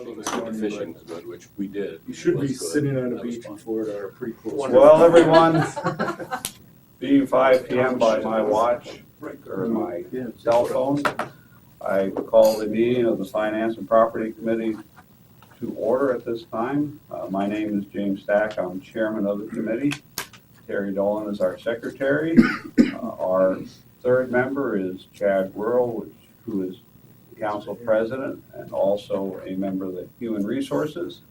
The fishing was good, which we did. You should It be was good. sitting on a That was beach fun. in Florida or pretty close. Well, everyone, being 5 p.m. by my watch or my cell phone, I call the meeting of the Finance and Property Committee to order at this time. My name is James Stack. I'm chairman of the committee. Terry Dolan is our secretary. Our third member is Chad Whirl, who is council president and also a member of the Human Resources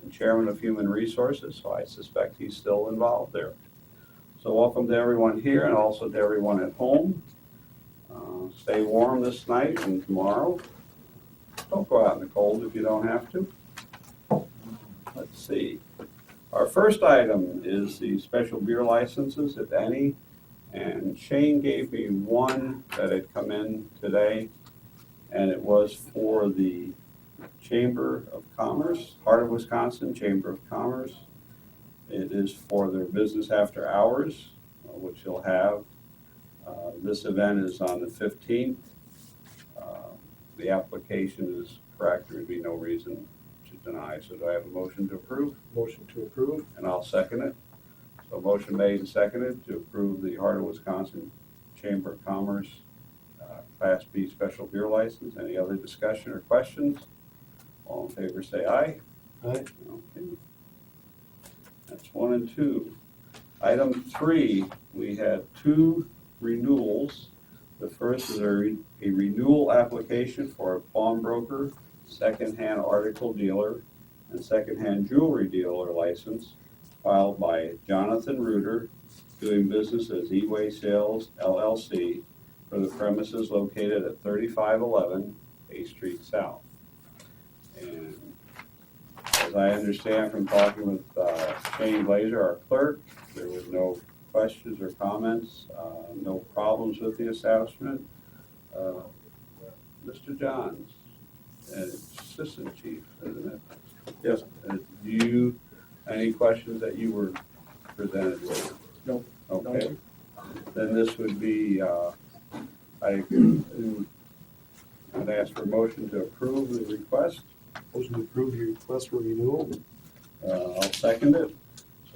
and chairman of Human Resources, so I suspect he's still involved there. So welcome to everyone here and also to everyone at home. Stay warm this night and tomorrow. Don't go out in the cold if you don't have to. Let's see. Our first item is the special beer licenses, if any. And Shane gave me one that had come in today, and it was for the Chamber of Commerce, Heart of Wisconsin Chamber of Commerce. It is for their business after hours, which you'll have. This event is on the 15th. The application is correct. There would be no reason to deny. So do I have a motion to approve? Motion to approve. And I'll second it. So motion made and seconded to approve the Heart of Wisconsin Chamber of Commerce Class B special beer license. Any other discussion or questions? All in favor say aye. Aye. Okay. That's 1 and 2. Item 3, we had 2 renewals. The first is a renewal application for a pawnbroker, secondhand article dealer, and secondhand jewelry dealer license filed by Jonathan Reuter, doing business as E-Way Sales LLC, for the premises located at 3511 A Street South. And as I understand from talking with Shane Glazer, our clerk, there was no questions or comments, no problems with the establishment. Mr. Johns, Assistant Chief, isn't it? Yes. Do you, any questions that you were presented with? No. Okay. Then this would be, I'd ask for a motion to approve the request. Motion to approve your request for renewal. I'll second it.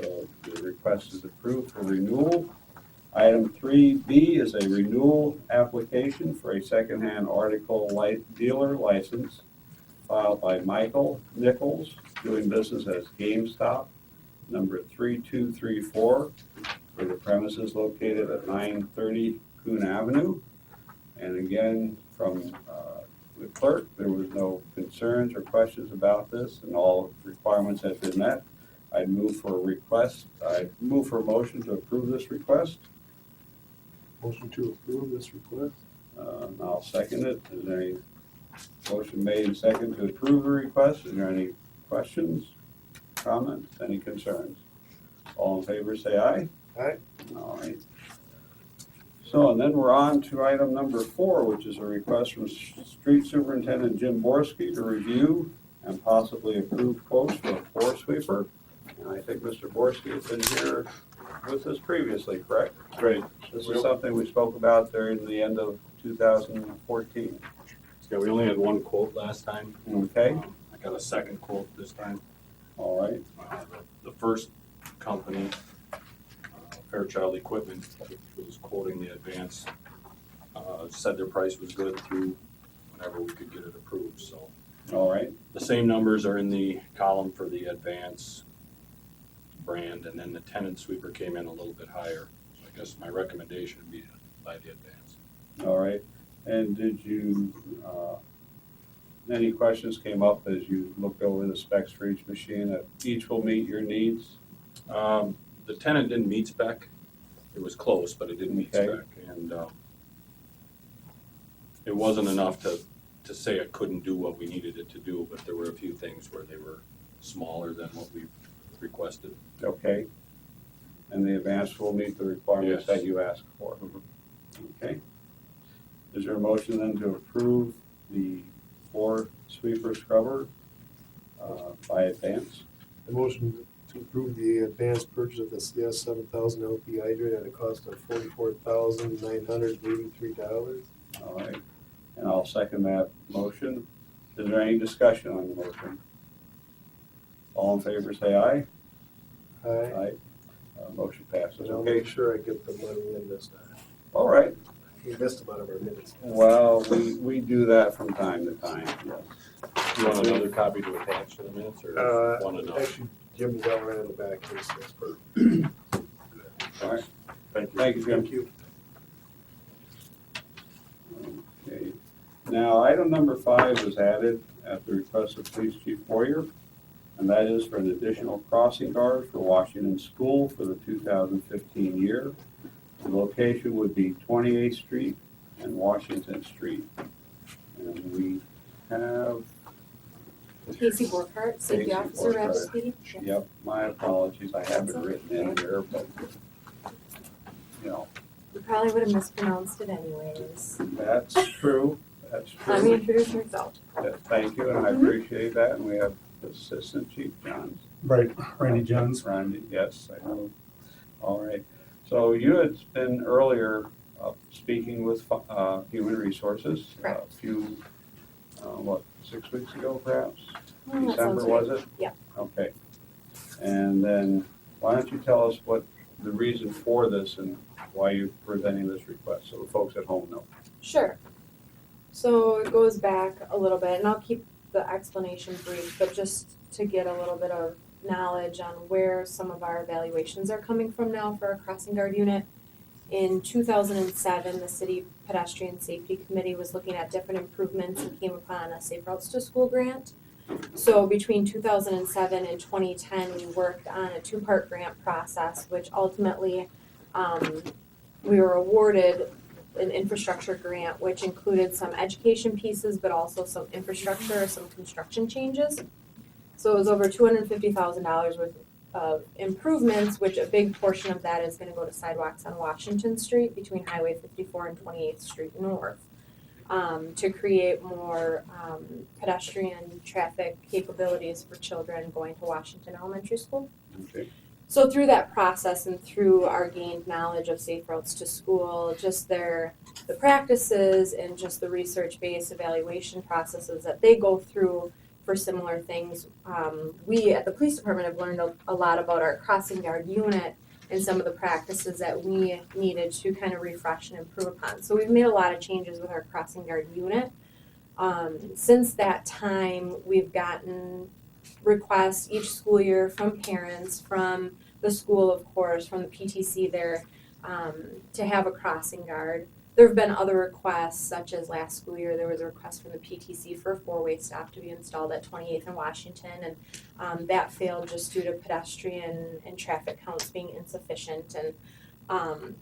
So the request is approved for renewal. Item 3B is a renewal application for a secondhand article dealer license filed by Michael Nichols, doing business as GameStop, number 3234, for the premises located at 930 Coon Avenue. And again, from the clerk, there was no concerns or questions about this, and all requirements have been met. I'd move for a motion to approve this request. Motion to approve this request. I'll second it. Is there any motion made and second to approve the request? Is there any questions, comments, any concerns? All in favor say aye. Aye. All right. So, and then we're on to item number 4, which is a request from Street Superintendent Jim Borski to review and possibly approve quotes for a floor sweeper. And I think Mr. Borski has been here with us previously, correct? Great. This is something we spoke about during the end of 2014. Yeah, we only had one quote last time. Okay, I got a second quote this time. all right, The first company, Fairchild Equipment, was quoting the advance, said their price was good through whenever we could get it approved, so. all right, The same numbers are in the column for the advance brand, and then the tenant sweeper came in a little bit higher. So I guess my recommendation would be to buy the advance. all right. And did you, any questions came up as you looked over the specs for each machine that each will meet your needs? The tenant didn't meet spec. It was close, but it didn't meet Okay. spec, and it wasn't enough to say it couldn't do what we needed it to do, but there were a few things where they were smaller than what we requested. Okay. And the advance will meet the requirements Yes. that you asked for? Okay. Is there a motion then to approve the floor sweeper scrubber by advance? The motion to approve the advanced purchase of the CS 7000 LP hydrant at a cost of $44,983. All right, and I'll second that motion. Is there any discussion on the motion? All in favor, say aye. Aye. Motion passes, And I'll okay? make sure I get the money in this time. All right. We missed about our minutes. Well, we do that from time to time, yes. You want another copy to attach to the minutes, or one enough? Actually, Jim's got right in the back here, so it's perfect. All right, Thank you. thank you, Jim. Thank you. Okay. Now, item number 5 was added at the request of Police Chief Boyer, and that is for an additional crossing guard for Washington School for the 2015 year. The location would be 28th Street and Washington Street. And we have, Casey Borkhardt, safety Casey officer, Rapid Borkhardt. City. yep, my apologies, I have it written in here, but, you know, You probably would have mispronounced it anyways. that's true, that's Let me true. introduce myself. Yes, thank you, and I appreciate that, and we have Assistant Chief Johns. Right, Randy Johns. Randy, yes, I know. All right. So you had been earlier speaking with Human Resources. Correct. A few, 6 weeks ago perhaps? Oh, that December, sounds right. was it? Yeah. Okay. And then why don't you tell us what the reason for this and why you're presenting this request, so the folks at home know. Sure. So it goes back a little bit, and I'll keep the explanation brief, but just to get a little bit of knowledge on where some of our evaluations are coming from now for our crossing guard unit. In 2007, the City Pedestrian Safety Committee was looking at different improvements and came upon a Safe Routes to School grant. So between 2007 and 2010, we worked on a 2-part grant process, which ultimately we were awarded an infrastructure grant, which included some education pieces, but also some infrastructure, some construction changes. So it was over $250,000 worth of improvements, which a big portion of that is going to go to sidewalks on Washington Street between Highway 54 and 28th Street North, to create more pedestrian traffic capabilities for children going to Washington Elementary School. Okay. So through that process and through our gained knowledge of Safe Routes to School, just the practices and just the research-based evaluation processes that they go through for similar things, we at the police department have learned a lot about our crossing guard unit and some of the practices that we needed to kind of refresh and improve upon. So we've made a lot of changes with our crossing guard unit. Since that time, we've gotten requests each school year from parents, from the school, of course, from the PTC there, to have a crossing guard. There have been other requests, such as last school year, there was a request from the PTC for a 4-way stop to be installed at 28th and Washington, and that failed just due to pedestrian and traffic counts being insufficient. And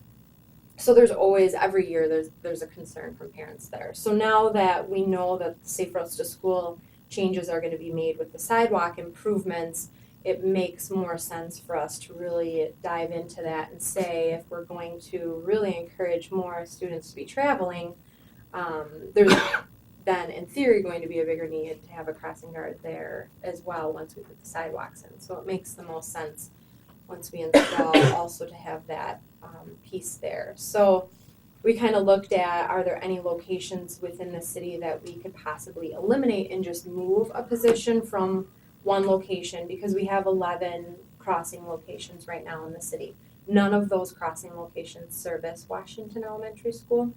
so there's always, every year, there's a concern from parents there. So now that we know that the Safe Routes to School changes are going to be made with the sidewalk improvements, it makes more sense for us to really dive into that and say, if we're going to really encourage more students to be traveling, there's then in theory going to be a bigger need to have a crossing guard there as well once we put the sidewalks in. So it makes the most sense once we install also to have that piece there. So we kind of looked at, are there any locations within the city that we could possibly eliminate and just move a position from one location, because we have 11 crossing locations right now in the city. None of those crossing locations service Washington Elementary School.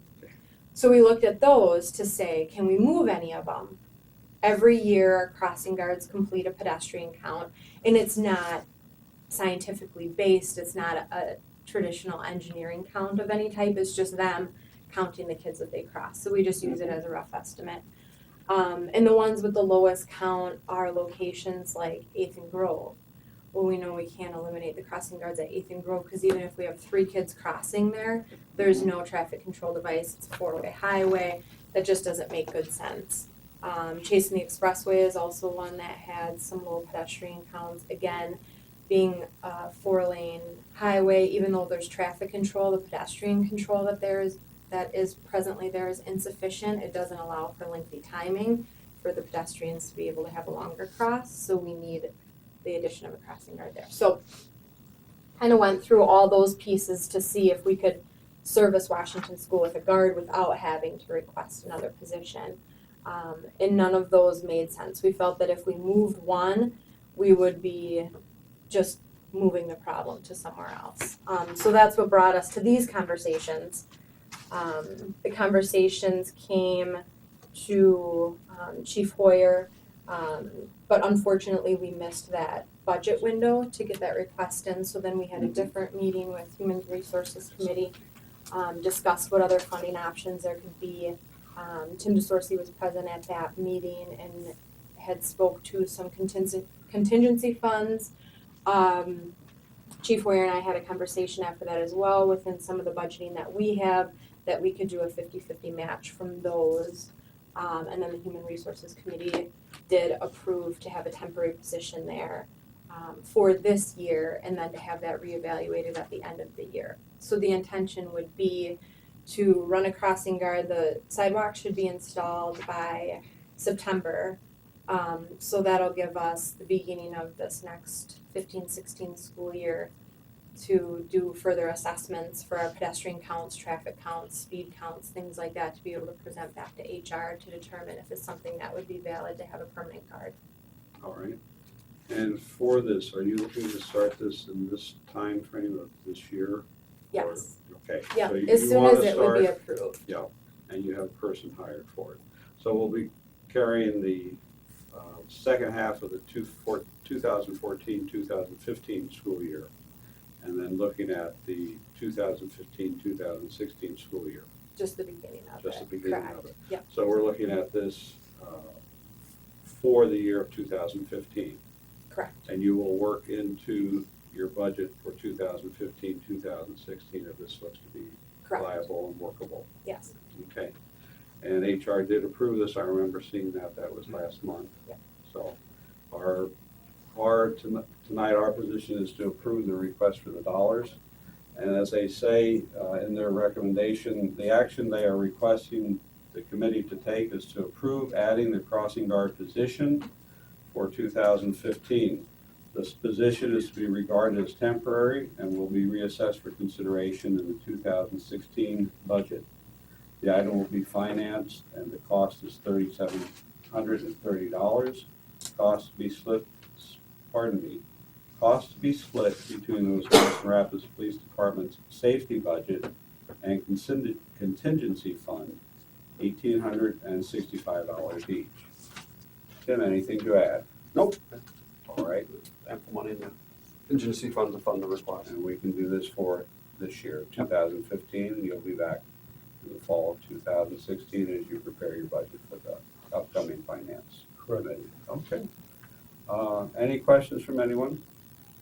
So we looked at those to say, can we move any of them? Every year, our crossing guards complete a pedestrian count, and it's not scientifically based. It's not a traditional engineering count of any type. It's just them counting the kids that they cross. So we just use it as a rough estimate. And the ones with the lowest count are locations like 8th and Grove. Well, we know we can't eliminate the crossing guards at 8th and Grove, because even if we have 3 kids crossing there, there's no traffic control device. It's a 4-way highway. That just doesn't make good sense. Chasing the Expressway is also one that had some low pedestrian counts. Again, being a 4-lane highway, even though there's traffic control, the pedestrian control that is presently there is insufficient. It doesn't allow for lengthy timing for the pedestrians to be able to have a longer cross, so we need the addition of a crossing guard there. So kind of went through all those pieces to see if we could service Washington School with a guard without having to request another position. And none of those made sense. We felt that if we moved one, we would be just moving the problem to somewhere else. So that's what brought us to these conversations. The conversations came to Chief Hoyer, but unfortunately we missed that budget window to get that request in. So then we had a different meeting with Human Resources Committee, discuss what other funding options there could be. Tim DeSorcy was present at that meeting and had spoke to some contingency funds. Chief Hoyer and I had a conversation after that as well within some of the budgeting that we have, that we could do a 50-50 match from those. And then the Human Resources Committee did approve to have a temporary position there for this year, and then to have that reevaluated at the end of the year. So the intention would be to run a crossing guard. The sidewalk should be installed by September. So that'll give us the beginning of this next 15-16 school year to do further assessments for our pedestrian counts, traffic counts, speed counts, things like that, to be able to present back to HR to determine if it's something that would be valid to have a permanent guard. All right. And for this, are you looking to start this in this time frame of this year? Yes. Or- okay. Yeah, So as you soon wanna as it would be start- approved. Yeah, and you have a person hired for it. So we'll be carrying the second half of the 2014-2015 school year, and then looking at the 2015-2016 school year, Just the beginning of it. just the beginning Correct. of it. Yep. So we're looking at this for the year of 2015. Correct. And you will work into your budget for 2015-2016 if this looks to be Correct. viable and workable. Yes. Okay. And HR did approve this. I remember seeing that. That was last month. Yep. So tonight, our position is to approve the request for the dollars. And as they say in their recommendation, the action they are requesting the committee to take is to approve adding the crossing guard position for 2015. This position is to be regarded as temporary and will be reassessed for consideration in the 2016 budget. The item will be financed and the cost is $3,730. Cost to be split between the Wisconsin Rapids Police Department's safety budget and contingency fund, $1,865 each. Tim, anything to add? Nope. All right, Ample money in the contingency fund to fund the request. and we can do this for this year, 2015, and you'll be back in the fall of 2016 as you prepare your budget for the upcoming finance committee. Okay. Any questions from anyone?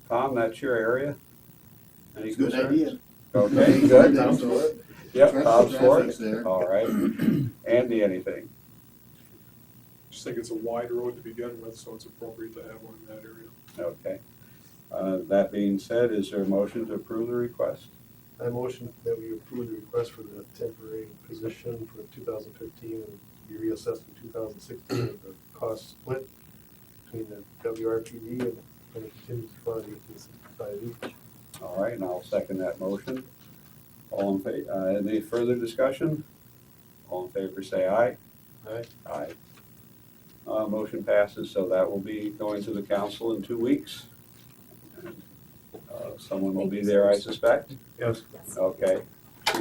Tom, that's your area? Any Good concerns? idea. Okay, good. Tom's for it. Yep, Traffic- Tom's for traffic's it. there. All right. Andy, anything? Just think it's a wide road to begin with, so it's appropriate to have one in that area. Okay. That being said, is there a motion to approve the request? I motion that we approve the request for the temporary position for 2015 and be reassessed in 2016 with the cost split between the WRPD and the contingency fund, 1865 each. All right, and I'll second that motion. All in favor, any further discussion? All in favor, say aye. Aye. Aye. Motion passes, so that will be going to the council in 2 weeks. Someone will be there, I suspect? Yes. Yes. Okay.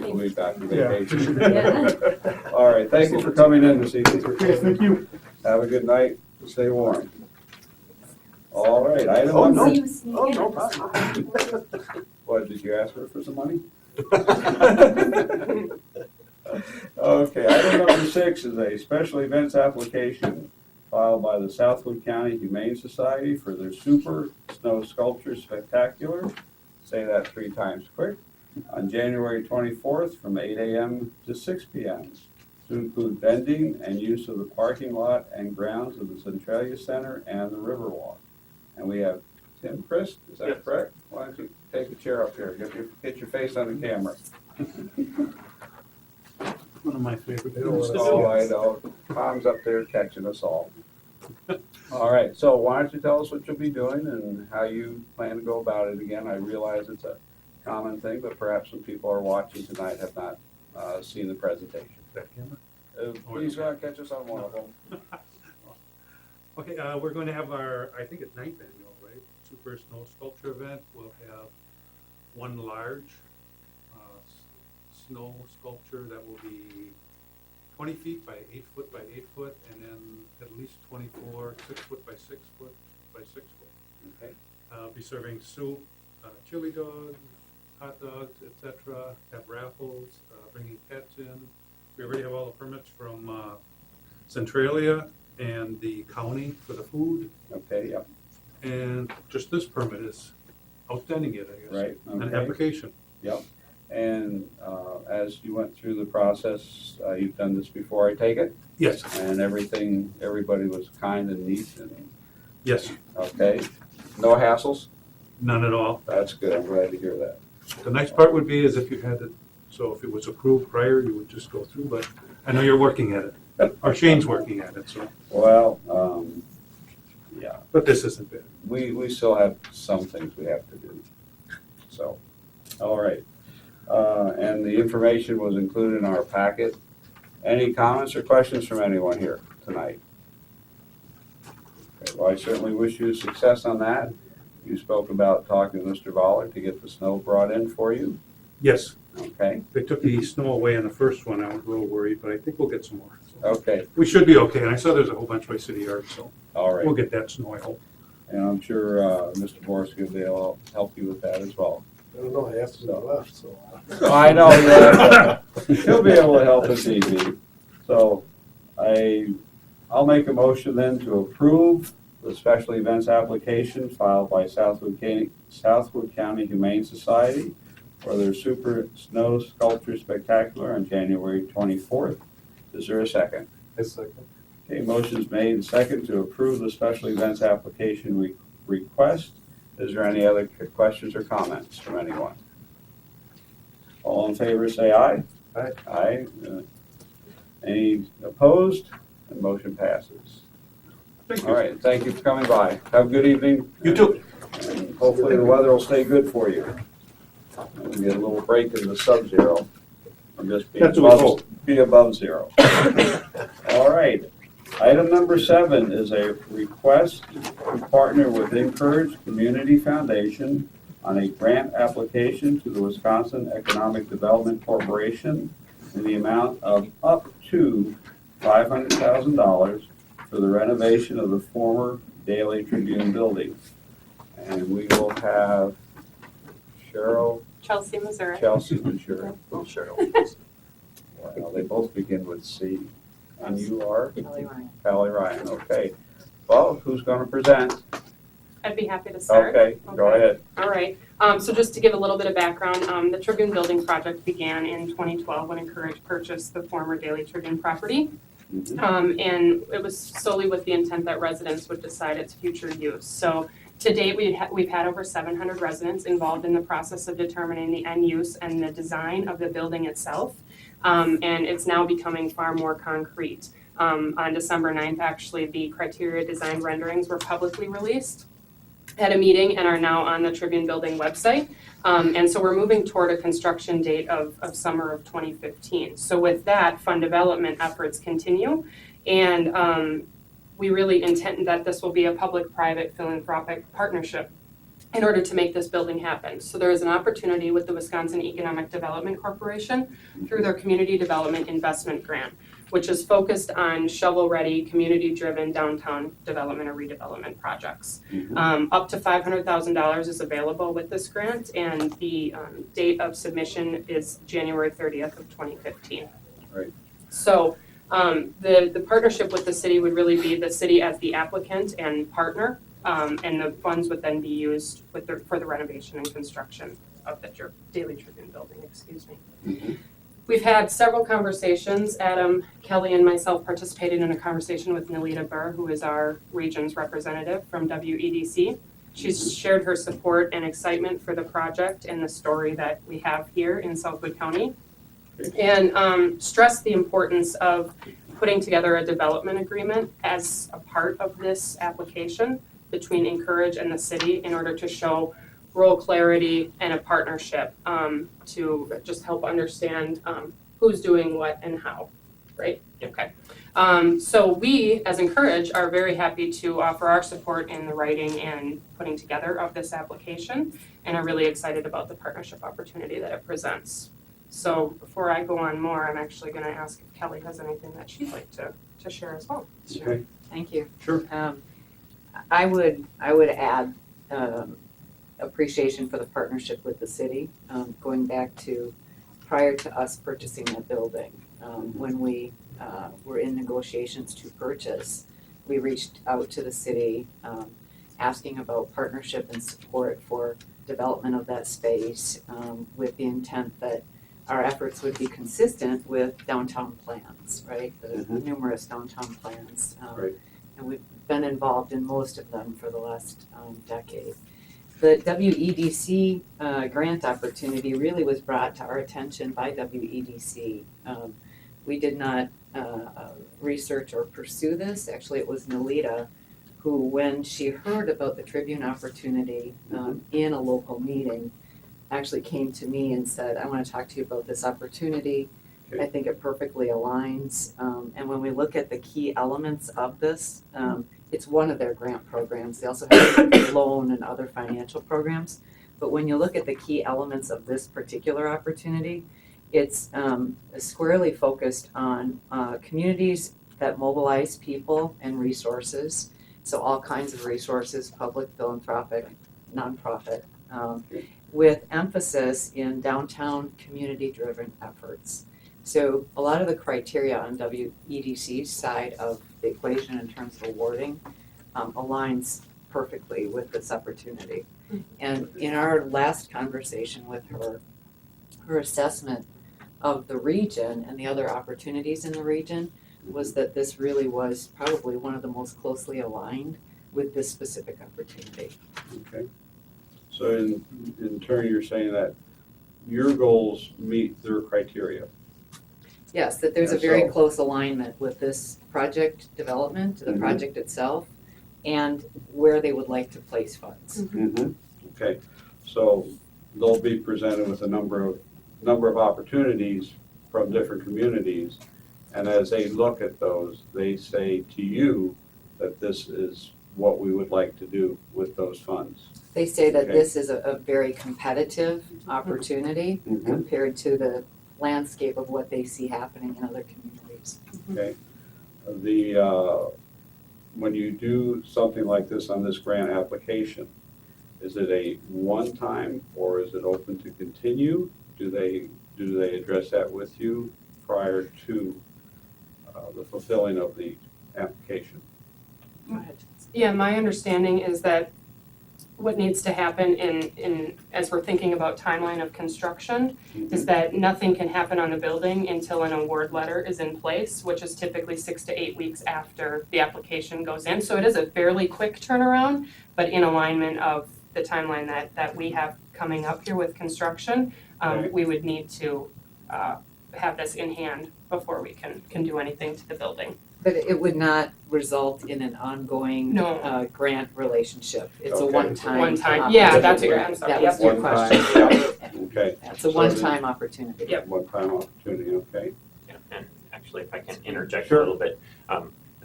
We'll be back from Yeah. vacation. Yeah. All right, thank you for coming in this evening. Okay, thank you. Have a good night, stay warm. All right, item Oh, number. no. See you sneak Oh, in. no problem. What, did you ask her for some money? Okay, item number 6 is a special events application filed by the Southwood County Humane Society for their Super Snow Sculpture Spectacular, say that 3 times quick, on January 24th from 8 a.m. to 6 p.m. to include vending and use of the parking lot and grounds of the Centralia Center and the Riverwalk. And we have Tim Christ, is that correct? Why don't you take a chair up here, get your face on the camera. One of my favorite They don't things to wanna Oh, do. I know. Tom's up there catching us all. All right, so why don't you tell us what you'll be doing and how you plan to go about it again? I realize it's a common thing, but perhaps some people are watching tonight have not seen the presentation. That camera? Please catch us on one of them. Okay, we're going to have our, I think it's ninth annual, right? Super Snow Sculpture event. We'll have one large snow sculpture that will be 20 feet by 8 foot by 8 foot, and then at least 24, 6 foot by 6 foot by 6 foot. Okay. Be serving soup, chili dogs, hot dogs, etc. Have raffles, bringing pets in. We already have all the permits from Centralia and the county for the food, Okay, yep, and just this permit is outstanding yet, I guess. right, An okay, application. yep. And as you went through the process, you've done this before, I take it? Yes, And everybody was kind and neat and, yes, okay? No hassles? none at all. That's good, I'm glad to hear that. The next part would be is if you had it, so if it was approved prior, you would just go through, but I know you're working at it. Or Shane's working at it, so, Well, yeah, but this isn't bad. we still have some things we have to do. So, all right. And the information was included in our packet. Any comments or questions from anyone here tonight? Okay, well, I certainly wish you success on that. You spoke about talking to Mr. Voller to get the snow brought in for you, Yes, okay? they took the snow away on the first one. I was a little worried, but I think we'll get some more. So Okay, we should be okay. And I saw there's a whole bunch by City Yard, so all right. we'll get that snow, I hope. And I'm sure Mr. Boris will be able to help you with that as well. I don't know, I asked him to left, so. I know, yeah. He'll be able to help if need be. So I'll make a motion then to approve the special events application filed by Southwood County Humane Society for their Super Snow Sculpture Spectacular on January 24th. Is there a second? I second. Okay, motion's made and second to approve the special events application request. Is there any other questions or comments from anyone? All in favor, say aye. Aye. Aye. Any opposed? And motion passes. Thank All you. right, thank you for coming by. Have a good evening. You too. And hopefully the weather will stay good for you. And we get a little break in the sub-zero. Or just be That's what we above, hope. be above zero. All right. Item number 7 is a request to partner with Incourage Community Foundation on a grant application to the Wisconsin Economic Development Corporation in the amount of up to $500,000 for the renovation of the former Daily Tribune Building. And we will have Cheryl, Chelsea, Missouri. Chelsea, and Cheryl. Oh, Cheryl. Well, they both begin with C. And you are? Kelly Ryan. Callie Ryan, okay. Well, who's going to present? I'd be happy to start. Okay, go ahead. All right. So just to give a little bit of background, the Tribune Building project began in 2012 when Incourage purchased the former Daily Tribune property. Mhm. And it was solely with the intent that residents would decide its future use. So to date, we've had over 700 residents involved in the process of determining the end use and the design of the building itself. And it's now becoming far more concrete. On December 9th, actually, the criteria design renderings were publicly released at a meeting and are now on the Tribune Building website. And so we're moving toward a construction date of summer of 2015. So with that, fund development efforts continue. And we really intend that this will be a public-private philanthropic partnership in order to make this building happen. So there is an opportunity with the Wisconsin Economic Development Corporation through their Community Development Investment Grant, which is focused on shovel-ready, community-driven downtown development or redevelopment projects. Up to $500,000 is available with this grant, and the date of submission is January 30th of 2015. Right. So the partnership with the city would really be the city as the applicant and partner, and the funds would then be used for the renovation and construction of the Daily Tribune Building, excuse me. We've had several conversations. Adam, Kelly, and myself participated in a conversation with Nalita Burr, who is our region's representative from WEDC. She's shared her support and excitement for the project and the story that we have here in Southwood County, and stressed the importance of putting together a development agreement as a part of this application between Incourage and the city in order to show role clarity and a partnership to just help understand who's doing what and how. right? Okay. So we, as Incourage, are very happy to offer our support in the writing and putting together of this application, and are really excited about the partnership opportunity that it presents. So before I go on more, I'm actually gonna ask if Kelly has anything that she'd like to share as well. Okay, Thank you. sure. I would add appreciation for the partnership with the city, going back to prior to us purchasing that building. When we were in negotiations to purchase, we reached out to the city asking about partnership and support for development of that space with the intent that our efforts would be consistent with downtown plans, right? The numerous downtown plans. Right. And we've been involved in most of them for the last decade. The WEDC grant opportunity really was brought to our attention by WEDC. We did not research or pursue this. Actually, it was Nolita who, when she heard about the Tribune opportunity in a local meeting, actually came to me and said, I want to talk to you about this opportunity. Okay. I think it perfectly aligns. And when we look at the key elements of this, it's one of their grant programs. They also have loan and other financial programs. But when you look at the key elements of this particular opportunity, it's squarely focused on communities that mobilize people and resources. So all kinds of resources, public, philanthropic, nonprofit, with emphasis in downtown community-driven efforts. So a lot of the criteria on WEDC's side of the equation in terms of awarding aligns perfectly with this opportunity. And in our last conversation with her, her assessment of the region and the other opportunities in the region was that this really was probably one of the most closely aligned with this specific opportunity. Okay. So in turn, you're saying that your goals meet their criteria. Yes, that there's a Yeah, very so- close alignment with this project development, the project itself, and where they would like to place funds. Okay, so they'll be presented with a number of opportunities from different communities, and as they look at those, they say to you that this is what we would like to do with those funds. They say that Okay. this is a very competitive opportunity Mhm. compared to the landscape of what they see happening in other communities. Okay, when you do something like this on this grant application, is it a one-time or is it open to continue? Do they address that with you prior to the fulfilling of the application? Go ahead. Yeah, my understanding is that what needs to happen as we're thinking about timeline of construction is that nothing can happen on the building until an award letter is in place, which is typically 6 to 8 weeks after the application goes in. So it is a fairly quick turnaround, but in alignment of the timeline that we have coming up here with construction, Right. we would need to have this in hand before we can do anything to the building. But it would not result in an ongoing No. Grant relationship. It's a Okay. one-time. One time, opportunity. yeah, that's your, I'm sorry, That yep. was your One time, question. Okay, It's a one-time opportunity. Yep. one-time opportunity, okay. Yeah, and actually, if I can interject Sure. a little bit,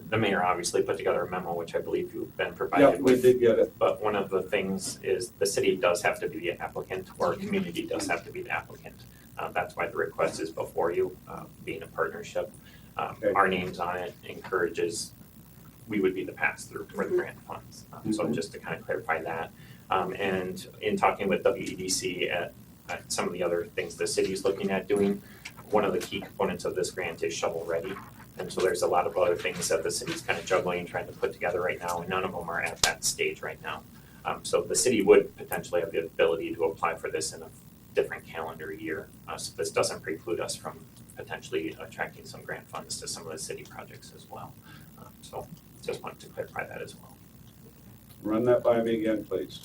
the mayor obviously put together a memo, which I believe you've been Yeah, provided we with. did get it. But one of the things is the city does have to be the applicant, or community does have to be the applicant. That's why the request is before you, being a partnership. Okay. Our names on it encourages, we would be the pass-through for the grant funds. So just to kind of clarify that. And in talking with WEDC at some of the other things the city's looking at doing, one of the key components of this grant is shovel-ready. And so there's a lot of other things that the city's kind of juggling and trying to put together right now, and none of them are at that stage right now. So the city would potentially have the ability to apply for this in a different calendar year. So this doesn't preclude us from potentially attracting some grant funds to some of the city projects as well. So just wanted to clarify that as well. Run that by me again, please.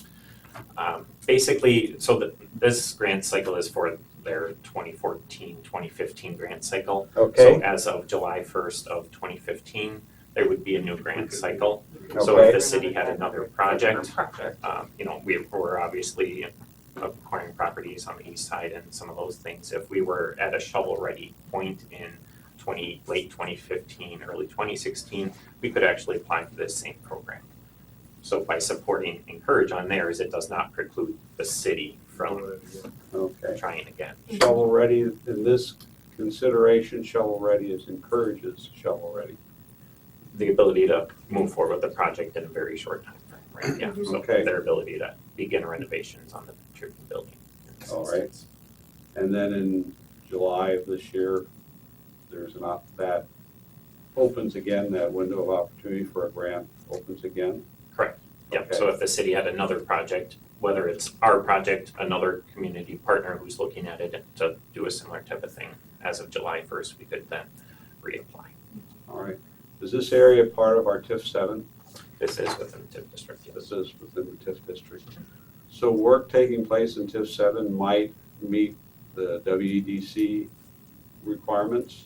Basically, so this grant cycle is for their 2014-2015 grant cycle. So as of July 1st of 2015, there would be a new grant cycle. So if Okay. the city had another project, we're obviously acquiring properties on the east side and some of those things. If we were at a shovel-ready point in late 2015, early 2016, we could actually apply for this same program. So by supporting Incourage on theirs, it does not preclude the city from Okay. trying again. Shovel-ready, in this consideration, shovel-ready is encourages shovel-ready. The ability to move forward with the project in a very short time frame, right? Yeah, so Okay. their ability to begin renovations on the Tribune Building. in this All right. instance. And then in July of this year, there's that opens again, that window of opportunity for a grant opens again. Correct. Yep, Okay. so if the city had another project, whether it's our project, another community partner who's looking at it to do a similar type of thing, as of July 1st, we could then reapply. All right. Is this area part of our TIF 7? This is within the TIF district, yes. This is within the TIF district. So work taking place in TIF 7 might meet the WEDC requirements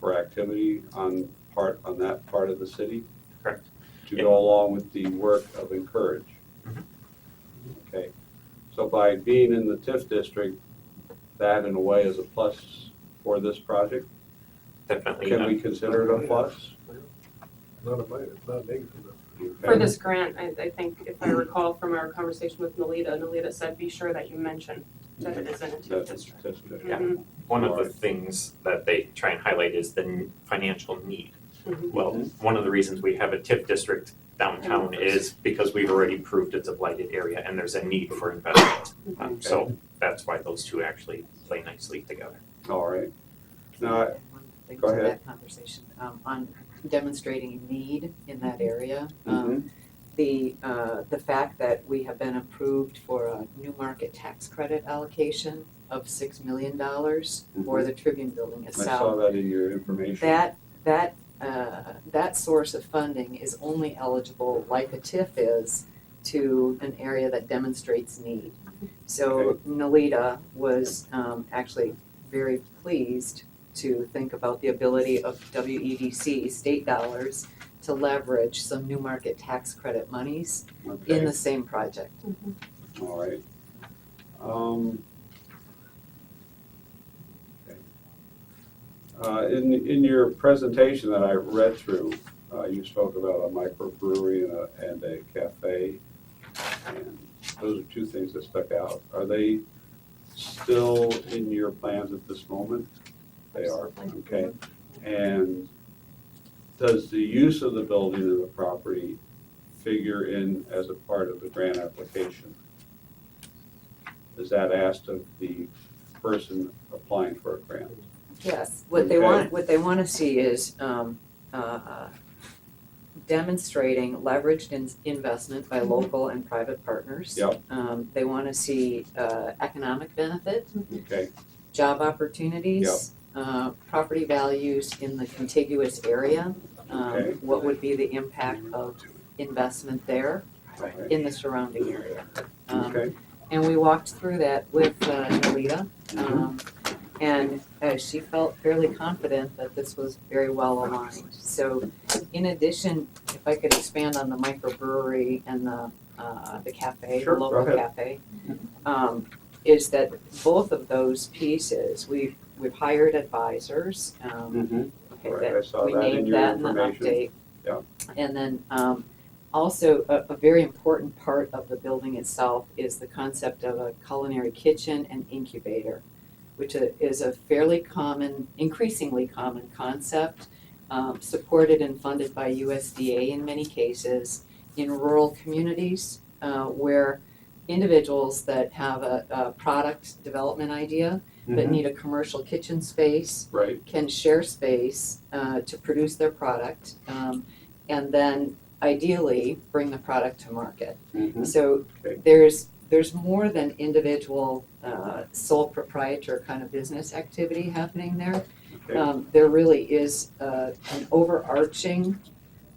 for activity on that part of the city? Correct. To Yeah. go along with the work of Incourage? Mhm. Okay. So by being in the TIF district, that in a way is a plus for this project? Definitely. Can we consider it a plus? Not a minus, not negative. For this grant, I think if I recall from our conversation with Nalita said, be sure that you mention that it is in a TIF That's district. district. Yeah. Mhm. One of the Alright. things that they try and highlight is the financial need. Mhm. Well, one of the reasons we have a TIF district downtown is because we've already proved it's a blighted area and there's a need for investment. So that's why those two actually play nicely together. All right. Now, One thing Go to ahead. that conversation, on demonstrating need in that area. Mhm. The fact that we have been approved for a new market tax credit allocation of $6 million for the Tribune Building I saw itself. that in your information. That source of funding is only eligible, like a TIF is, to an area that demonstrates need. So Nalita was actually very pleased to think about the ability of WEDC state dollars to leverage some new market tax credit monies in Okay, the same project. all right. Okay. In your presentation that I read through, you spoke about a microbrewery and a cafe. And those are two things that stuck out. Are they still in your plans at this moment? They are, okay. And does the use of the building and the property figure in as a part of the grant application? Is that asked of the person applying for a grant? Yes, what they want to see is demonstrating leveraged investment by local and private partners. Yep. They want to see economic benefit, Okay, job opportunities, property values in the contiguous area. Okay. What would be the impact of investment there okay, in the surrounding area? okay. And we walked through that with Nalita. And she felt fairly confident that this was very well aligned. So in addition, if I could expand on the microbrewery and the cafe, Sure, the go local ahead. cafe, is that both of those pieces, we've hired advisors. Mhm. Okay, Right, I that saw we that in named your that in the information. update. Yeah. And then also a very important part of the building itself is the concept of a culinary kitchen and incubator, which is a fairly common, increasingly common concept, supported and funded by USDA in many cases in rural communities where individuals that have a product development idea but Mhm. need a commercial kitchen space Right, can share space to produce their product and then ideally bring the product to market. mhm. So Okay. there's more than individual sole proprietor kind of business activity happening there. Okay. There really is an overarching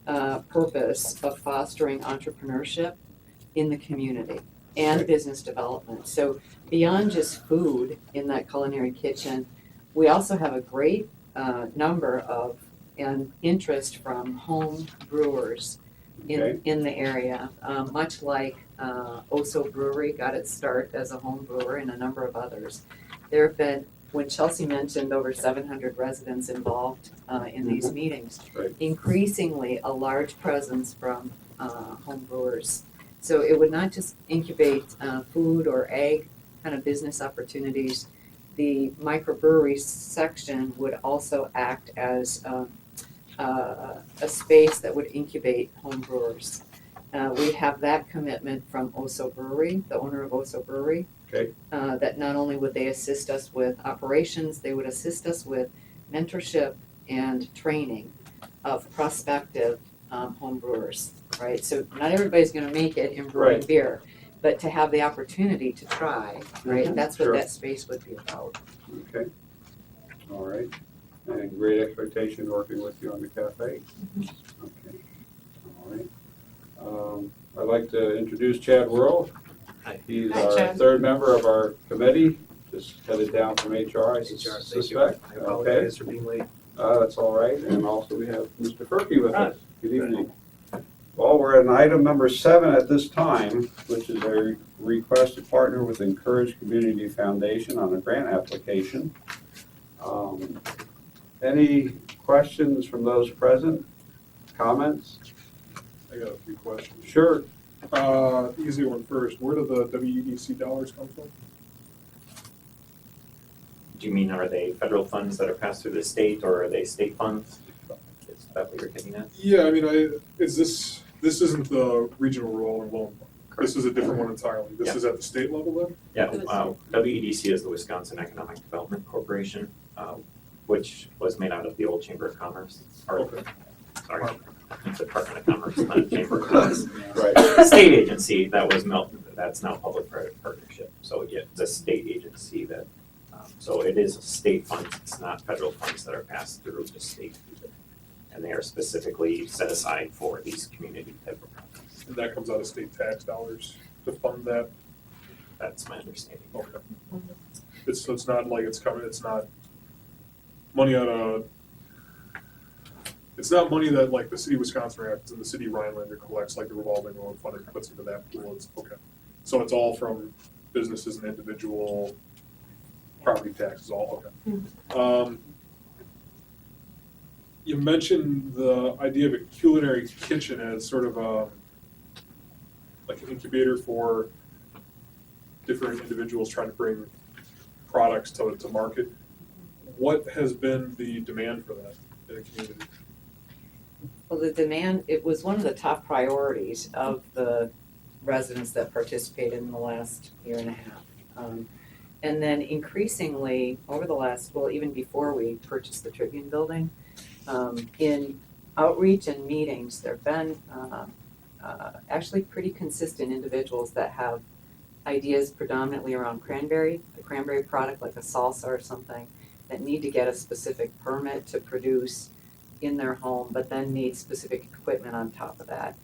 purpose of fostering entrepreneurship in the community and Right. business development. So beyond just food in that culinary kitchen, we also have a great number of and interest from home brewers Okay. in the area, much like Oso Brewery got its start as a home brewer and a number of others. There have been when Chelsea mentioned over 700 residents involved in these meetings, Right. increasingly a large presence from home brewers. So it would not just incubate food or ag kind of business opportunities. The microbrewery section would also act as a space that would incubate home brewers. We have that commitment from Oso Brewery, the owner of Oso Brewery. Okay. That not only would they assist us with operations, they would assist us with mentorship and training of prospective home brewers, right? So not everybody's gonna make it in brewing Right. beer, but to have the opportunity to try, right? Mhm. That's what Sure. that space would be about. Okay, all right. And great expectation working with you on the cafe. Okay, all right. I'd like to introduce Chad Worrell. Hi. He's Hi, our Chad. third member of our committee, just headed down from HR, I suspect. I apologize for being late. That's all right, and also we have Mr. Furphy with us. Good evening. Well, we're at item number 7 at this time, which is a request to partner with Incourage Community Foundation on a grant application. Any questions from those present? Comments? I got a few questions. Sure. Easy one first. Where do the WEDC dollars come from? Do you mean, are they federal funds that are passed through the state, or are they state funds? Is that what you're getting at? Yeah, I mean, this isn't the regional revolving loan fund. This is a different one entirely. This Yeah. is at the state level then? Yeah, WEDC is the Wisconsin Economic Development Corporation, which was made out of the old Chamber of Commerce, or, Okay. sorry, Department of Commerce, not Chamber of Commerce. Right. State agency that was that's now public-private partnership. So yeah, it's a state agency that, so it is state funds, it's not federal funds that are passed through the state. And they are specifically set aside for these community type of projects. And that comes out of state tax dollars to fund that? That's my understanding. Okay. So it's not like it's not money out of, it's not money that like the city of Wisconsin Rapids and the city of Rhinelander collects, like the revolving loan fund and puts into that pool. It's, okay. So it's all from businesses and individual property taxes, all, okay. You mentioned the idea of a culinary kitchen as sort of like an incubator for different individuals trying to bring products to market. What has been the demand for that in the community? Well, the demand, it was one of the top priorities of the residents that participated in the last year and a half. And then increasingly, over the last, well, even before we purchased the Tribune Building, in outreach and meetings, there have been actually pretty consistent individuals that have ideas predominantly around cranberry, a cranberry product like a salsa or something, that need to get a specific permit to produce in their home, but then need specific equipment on top of that.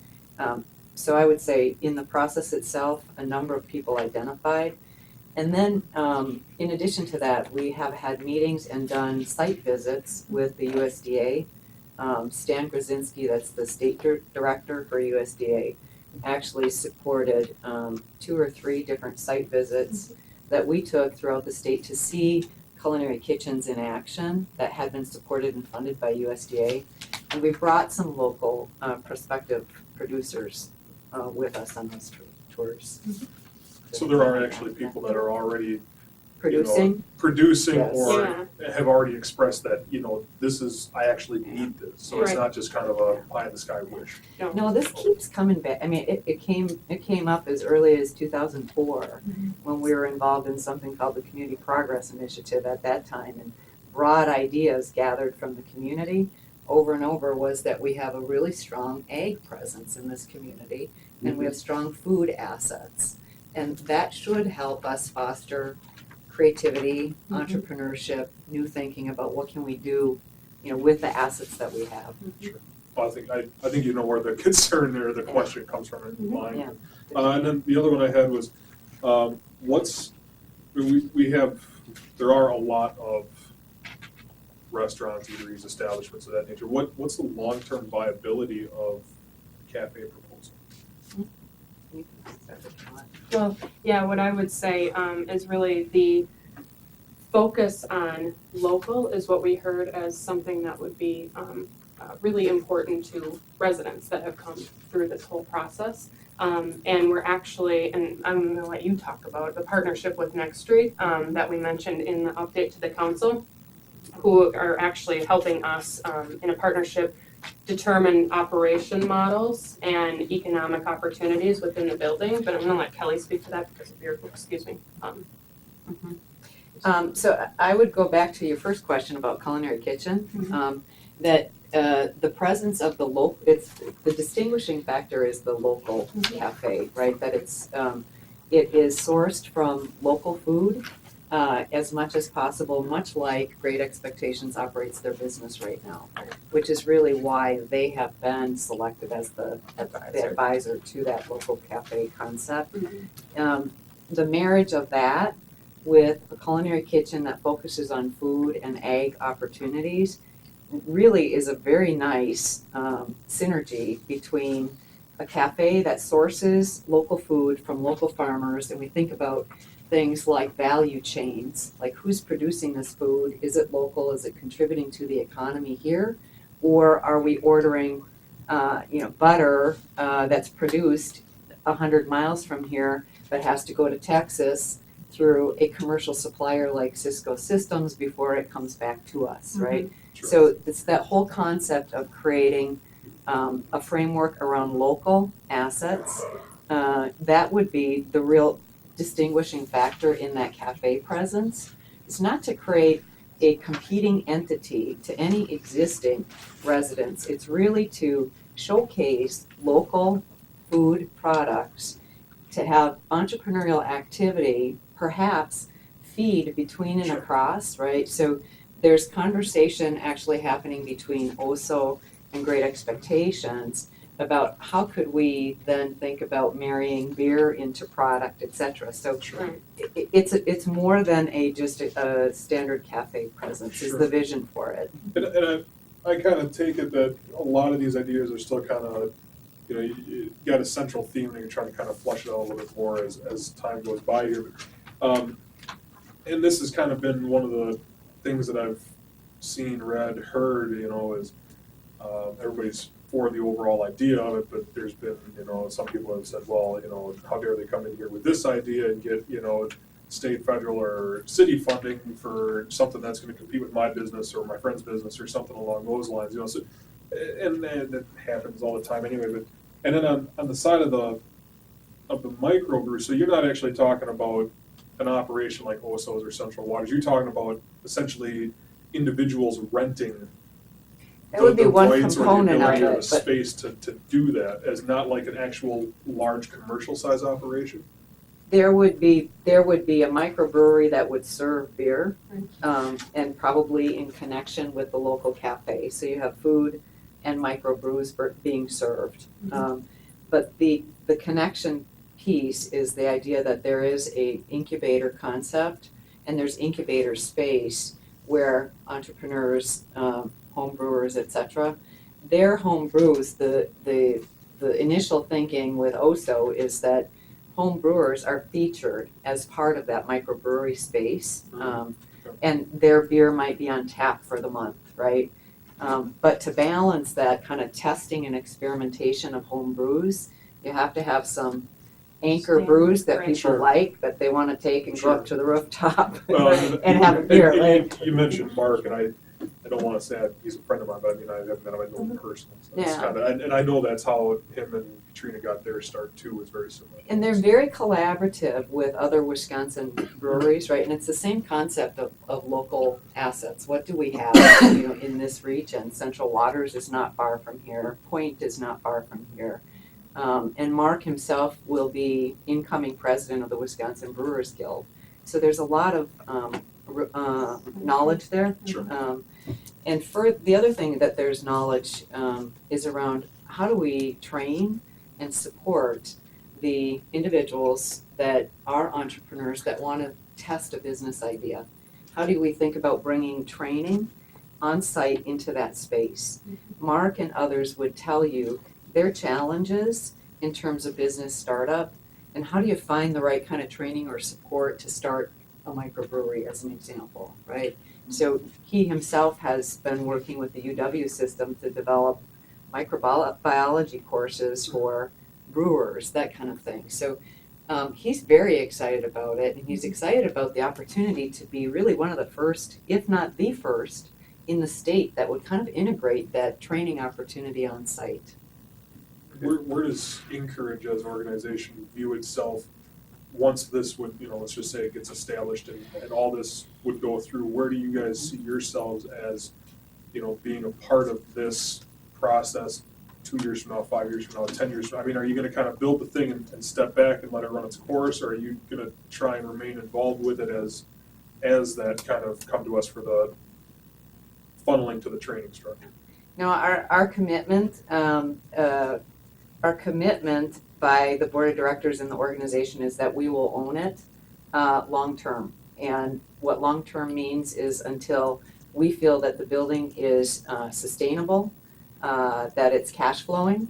So I would say in the process itself, a number of people identified. And then in addition to that, we have had meetings and done site visits with the USDA. Stan Grzinski, that's the state director for USDA, actually supported 2 or 3 different site visits that we took throughout the state to see culinary kitchens in action that had been supported and funded by USDA. And we brought some local prospective producers with us on those tours. So there are actually people that are already Producing? producing Yes. or have already expressed that, this is, I actually need this. So it's Right. not just kind of a pie in the sky wish. No, this keeps coming back. I mean, it came up as early as 2004 when we were involved in something called the Community Progress Initiative at that time. And broad ideas gathered from the community over and over was that we have a really strong ag presence in this community and we have strong food assets. And that should help us foster creativity, entrepreneurship, new thinking about what can we do, with the assets that we have. Well, I think you know where the concern or the question comes from in mind. Yeah. And then the other one I had was, there are a lot of restaurants, eateries, establishments of that nature. What's the long-term viability of a cafe proposal? Well, yeah, what I would say is really the focus on local is what we heard as something that would be really important to residents that have come through this whole process. And we're actually, and I'm gonna let you talk about the partnership with Next Street that we mentioned in the update to the council, who are actually helping us in a partnership determine operation models and economic opportunities within the building. But I'm gonna let Kelly speak to that because of your, excuse me. So I would go back to your first question about culinary kitchen, that the presence of the local, the distinguishing factor is the local cafe, right? That it is sourced from local food as much as possible, much like Great Expectations operates their business right now, which is really why they have been selected as the advisor to that local cafe concept. The marriage of that with a culinary kitchen that focuses on food and ag opportunities really is a very nice synergy between a cafe that sources local food from local farmers, and we think about things like value chains, like who's producing this food, is it local, is it contributing to the economy here, or are we ordering butter that's produced 100 miles from here but has to go to Texas through a commercial supplier like Cisco Systems before it comes back to us, right? Sure. So it's that whole concept of creating a framework around local assets. That would be the real distinguishing factor in that cafe presence. It's not to create a competing entity to any existing residents. It's really to showcase local food products, to have entrepreneurial activity, perhaps feed between and across, right? So there's conversation actually happening between OSO and Great Expectations about how could we then think about marrying beer into product, et cetera. So it's more than just a standard cafe presence is the vision for it. And I kind of take it that a lot of these ideas are still kind of, you got a central theme and you're trying to kind of flesh it out a little bit more as time goes by here. And this has kind of been one of the things that I've seen, read, heard, is everybody's for the overall idea of it, but there's been, some people have said, well, how dare they come in here with this idea and get, state, federal, or city funding for something that's going to compete with my business or my friend's business or something along those lines, So, and that happens all the time anyway. But and then on the side of the microbrew, so you're not actually talking about an operation like OSO's or Central Waters. You're talking about essentially individuals renting. That would be one rights or the component of ability it, the but space to do that, as not like an actual large commercial size operation. there would be a microbrewery that would serve beer, and probably in connection with the local cafe. So you have food and microbrews being served. But the connection piece is the idea that there is a incubator concept and there's incubator space where entrepreneurs, home brewers, etc., their home brews, the initial thinking with OSO is that home brewers are featured as part of that microbrewery space, and their beer might be on tap for the month, right? But to balance that kind of testing and experimentation of home brews, you have to have some anchor brews that people like, that they want to take and go up to the rooftop and have a beer. You mentioned Mark, and I don't want to say he's a friend of mine, but I mean, I haven't met him, I know him personally. So it's kinda, and I know that's how him and Katrina got their start too, was very similar. And they're very collaborative with other Wisconsin breweries, right? And it's the same concept of local assets. What do we have, in this region? Central Waters is not far from here. Point is not far from here. And Mark himself will be incoming president of the Wisconsin Brewers Guild. So there's a lot of knowledge there. Sure. And for the other thing that there's knowledge is around how do we train and support the individuals that are entrepreneurs that want to test a business idea. How do we think about bringing training on site into that space? Mark and others would tell you their challenges in terms of business startup, and how do you find the right kind of training or support to start a microbrewery as an example, right? So he himself has been working with the UW system to develop microbiology courses for brewers, that kind of thing. So he's very excited about it, and he's excited about the opportunity to be really one of the first, if not the first, in the state that would kind of integrate that training opportunity on site. Where does Incourage as an organization view itself once this would, let's just say it gets established and all this would go through? Where do you guys see yourselves as, being a part of this process 2 years from now, 5 years from now, 10 years from now? I mean, are you gonna kind of build the thing and step back and let it run its course, or are you gonna try and remain involved with it as that kind of come to us for the funneling to the training structure? Now, our commitment by the board of directors and the organization is that we will own it long-term. And what long-term means is until we feel that the building is sustainable, that it's cash flowing.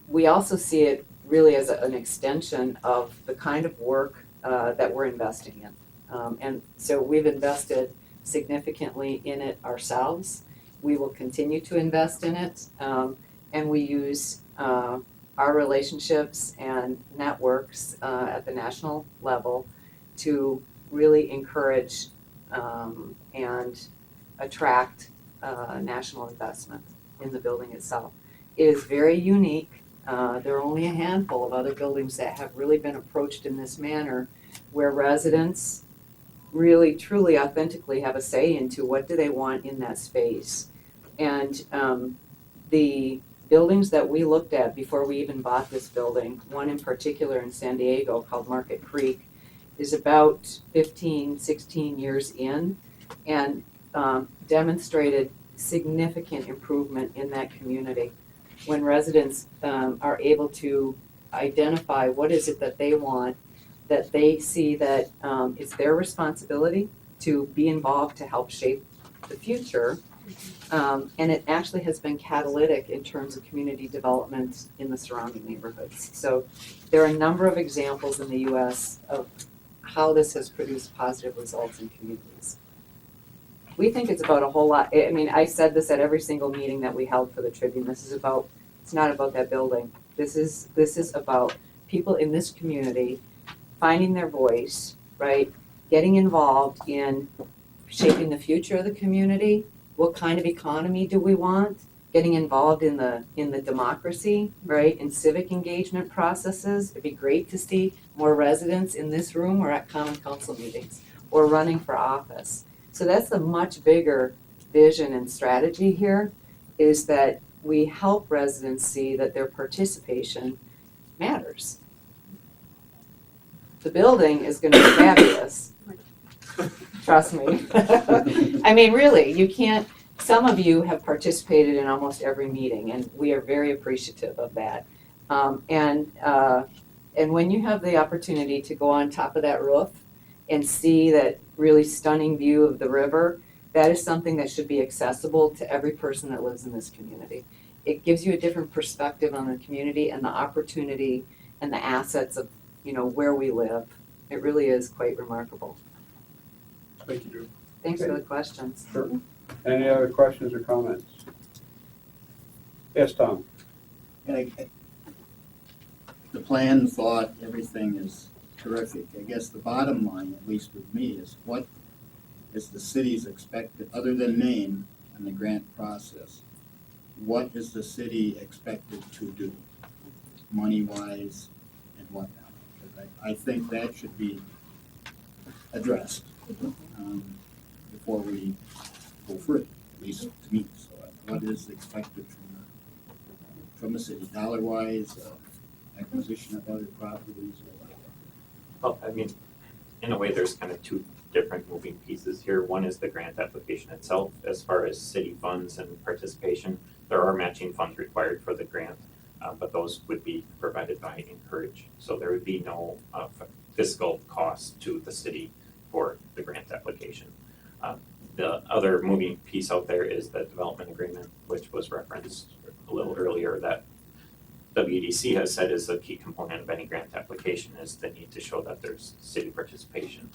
We also see it really as an extension of the kind of work that we're investing in. And so we've invested significantly in it ourselves. We will continue to invest in it, and we use our relationships and networks at the national level to really encourage and attract national investment in the building itself. It is very unique. There are only a handful of other buildings that have really been approached in this manner, where residents really, truly, authentically have a say into what do they want in that space. And the buildings that we looked at before we even bought this building, one in particular in San Diego called Market Creek, is about 15, 16 years in, and demonstrated significant improvement in that community. When residents are able to identify what is it that they want, that they see that it's their responsibility to be involved to help shape the future. And it actually has been catalytic in terms of community development in the surrounding neighborhoods. So there are a number of examples in the US of how this has produced positive results in communities. We think it's about a whole lot. I mean, I said this at every single meeting that we held for the Tribune. It's not about that building. This is about people in this community finding their voice, right? Getting involved in shaping the future of the community. What kind of economy do we want? Getting involved in the democracy, right? In civic engagement processes. It'd be great to see more residents in this room or at common council meetings or running for office. So that's a much bigger vision and strategy here, is that we help residents see that their participation matters. The building is gonna be fabulous. Trust me. I mean, really, you can't, some of you have participated in almost every meeting, and we are very appreciative of that. And when you have the opportunity to go on top of that roof and see that really stunning view of the river, that is something that should be accessible to every person that lives in this community. It gives you a different perspective on the community and the opportunity and the assets of, where we live. It really is quite remarkable. Thank you, Jude. Thanks for the questions. Sure. Any other questions or comments? Yes, Tom? The plan, thought, everything is terrific. I guess the bottom line, at least with me, is what is the city's expected, other than name and the grant process, what is the city expected to do, money-wise and whatnot? Because I think that should be addressed before we go further, at least to me. So what is expected from the city, dollar-wise, acquisition of other properties, or whatever? Well, I mean, in a way, there's kind of two different moving pieces here. One is the grant application itself. As far as city funds and participation, there are matching funds required for the grant, but those would be provided by Incourage. So there would be no fiscal cost to the city for the grant application. The other moving piece out there is the development agreement, which was referenced a little earlier, that WEDC has said is a key component of any grant application, is the need to show that there's city participation.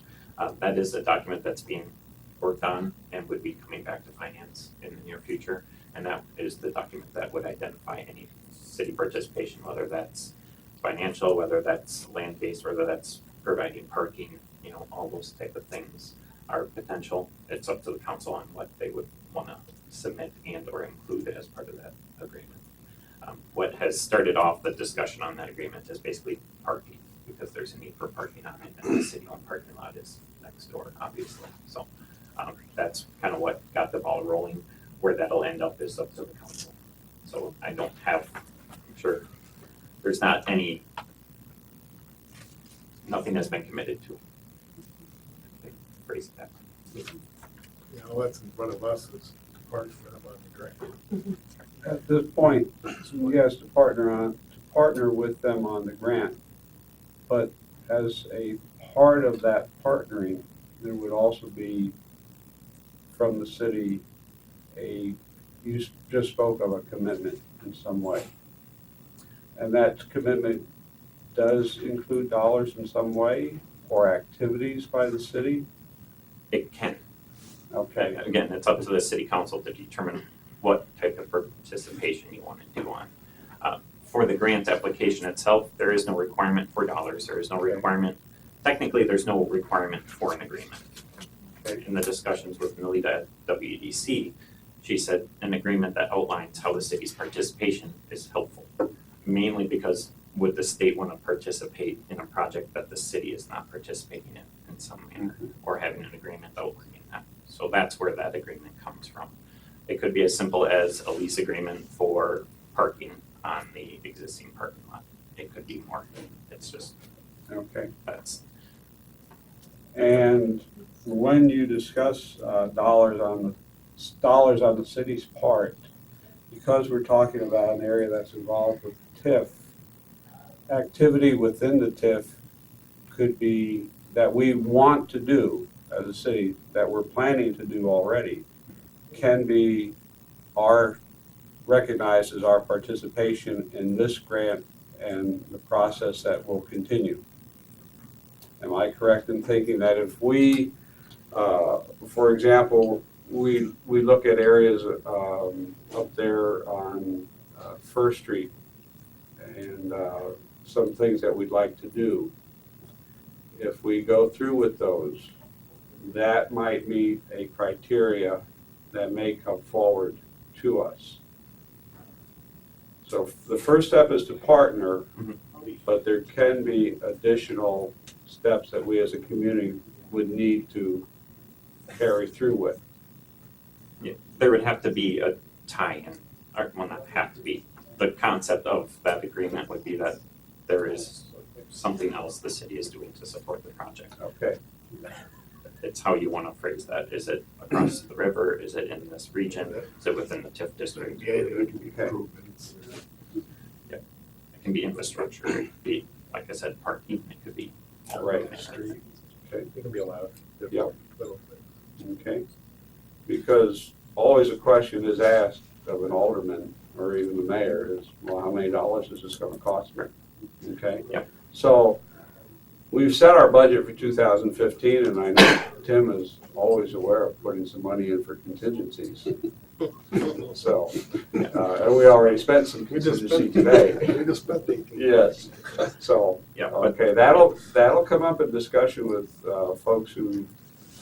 That is a document that's being worked on and would be coming back to finance in the near future. And that is the document that would identify any city participation, whether that's financial, whether that's land-based, whether that's providing parking, all those type of things are potential. It's up to the council on what they would want to submit and or include as part of that agreement. What has started off the discussion on that agreement is basically parking, because there's a need for parking on it, and the city-owned parking lot is next door, obviously. So that's kind of what got the ball rolling. Where that'll end up is up to the council. So I don't have, I'm sure, there's not any, nothing has been committed to. Phrase that. What's in front of us is part of them on the grant. At this point, he has to partner with them on the grant. But as a part of that partnering, there would also be from the city you just spoke of a commitment in some way. And that commitment does include dollars in some way or activities by the city? It can. Okay. Again, it's up to the city council to determine what type of participation you want to do on. For the grant application itself, there is no requirement for dollars. There is no requirement, technically there's no requirement for an agreement. In the discussions with Melita at WEDC, she said an agreement that outlines how the city's participation is helpful, mainly because would the state want to participate in a project that the city is not participating in some manner, or having an agreement outlining that. So that's where that agreement comes from. It could be as simple as a lease agreement for parking on the existing parking lot. It could be more. It's just, Okay. that's. And when you discuss dollars on the city's part, because we're talking about an area that's involved with TIF, activity within the TIF could be that we want to do as a city, that we're planning to do already, can be recognized as our participation in this grant and the process that will continue. Am I correct in thinking that if we, for example, we look at areas up there on First Street and some things that we'd like to do, if we go through with those, that might meet a criteria that may come forward to us. So the first step is to partner, but there can be additional steps that we as a community would need to carry through with. Yeah, there would have to be a tie-in, or well, not have to be. The concept of that agreement would be that there is something else the city is doing to support the project. Okay. It's how you want to phrase that. Is it across the river? Is it in this region? Is it within the TIF district? It can be improvements. It can be infrastructure. It could be, like I said, parking. It could be Right. Street. Okay. It can be a lot of Yep. different little things. Okay. Because always a question is asked of an alderman or even the mayor is, well, how many dollars is this going to cost me? Okay. Yep. So we've set our budget for 2015, and I know Tim is always aware of putting some money in for contingencies. So, and we already spent some contingency today. We just spent 18. Yes. So, Yeah, okay, that'll come up in discussion with folks who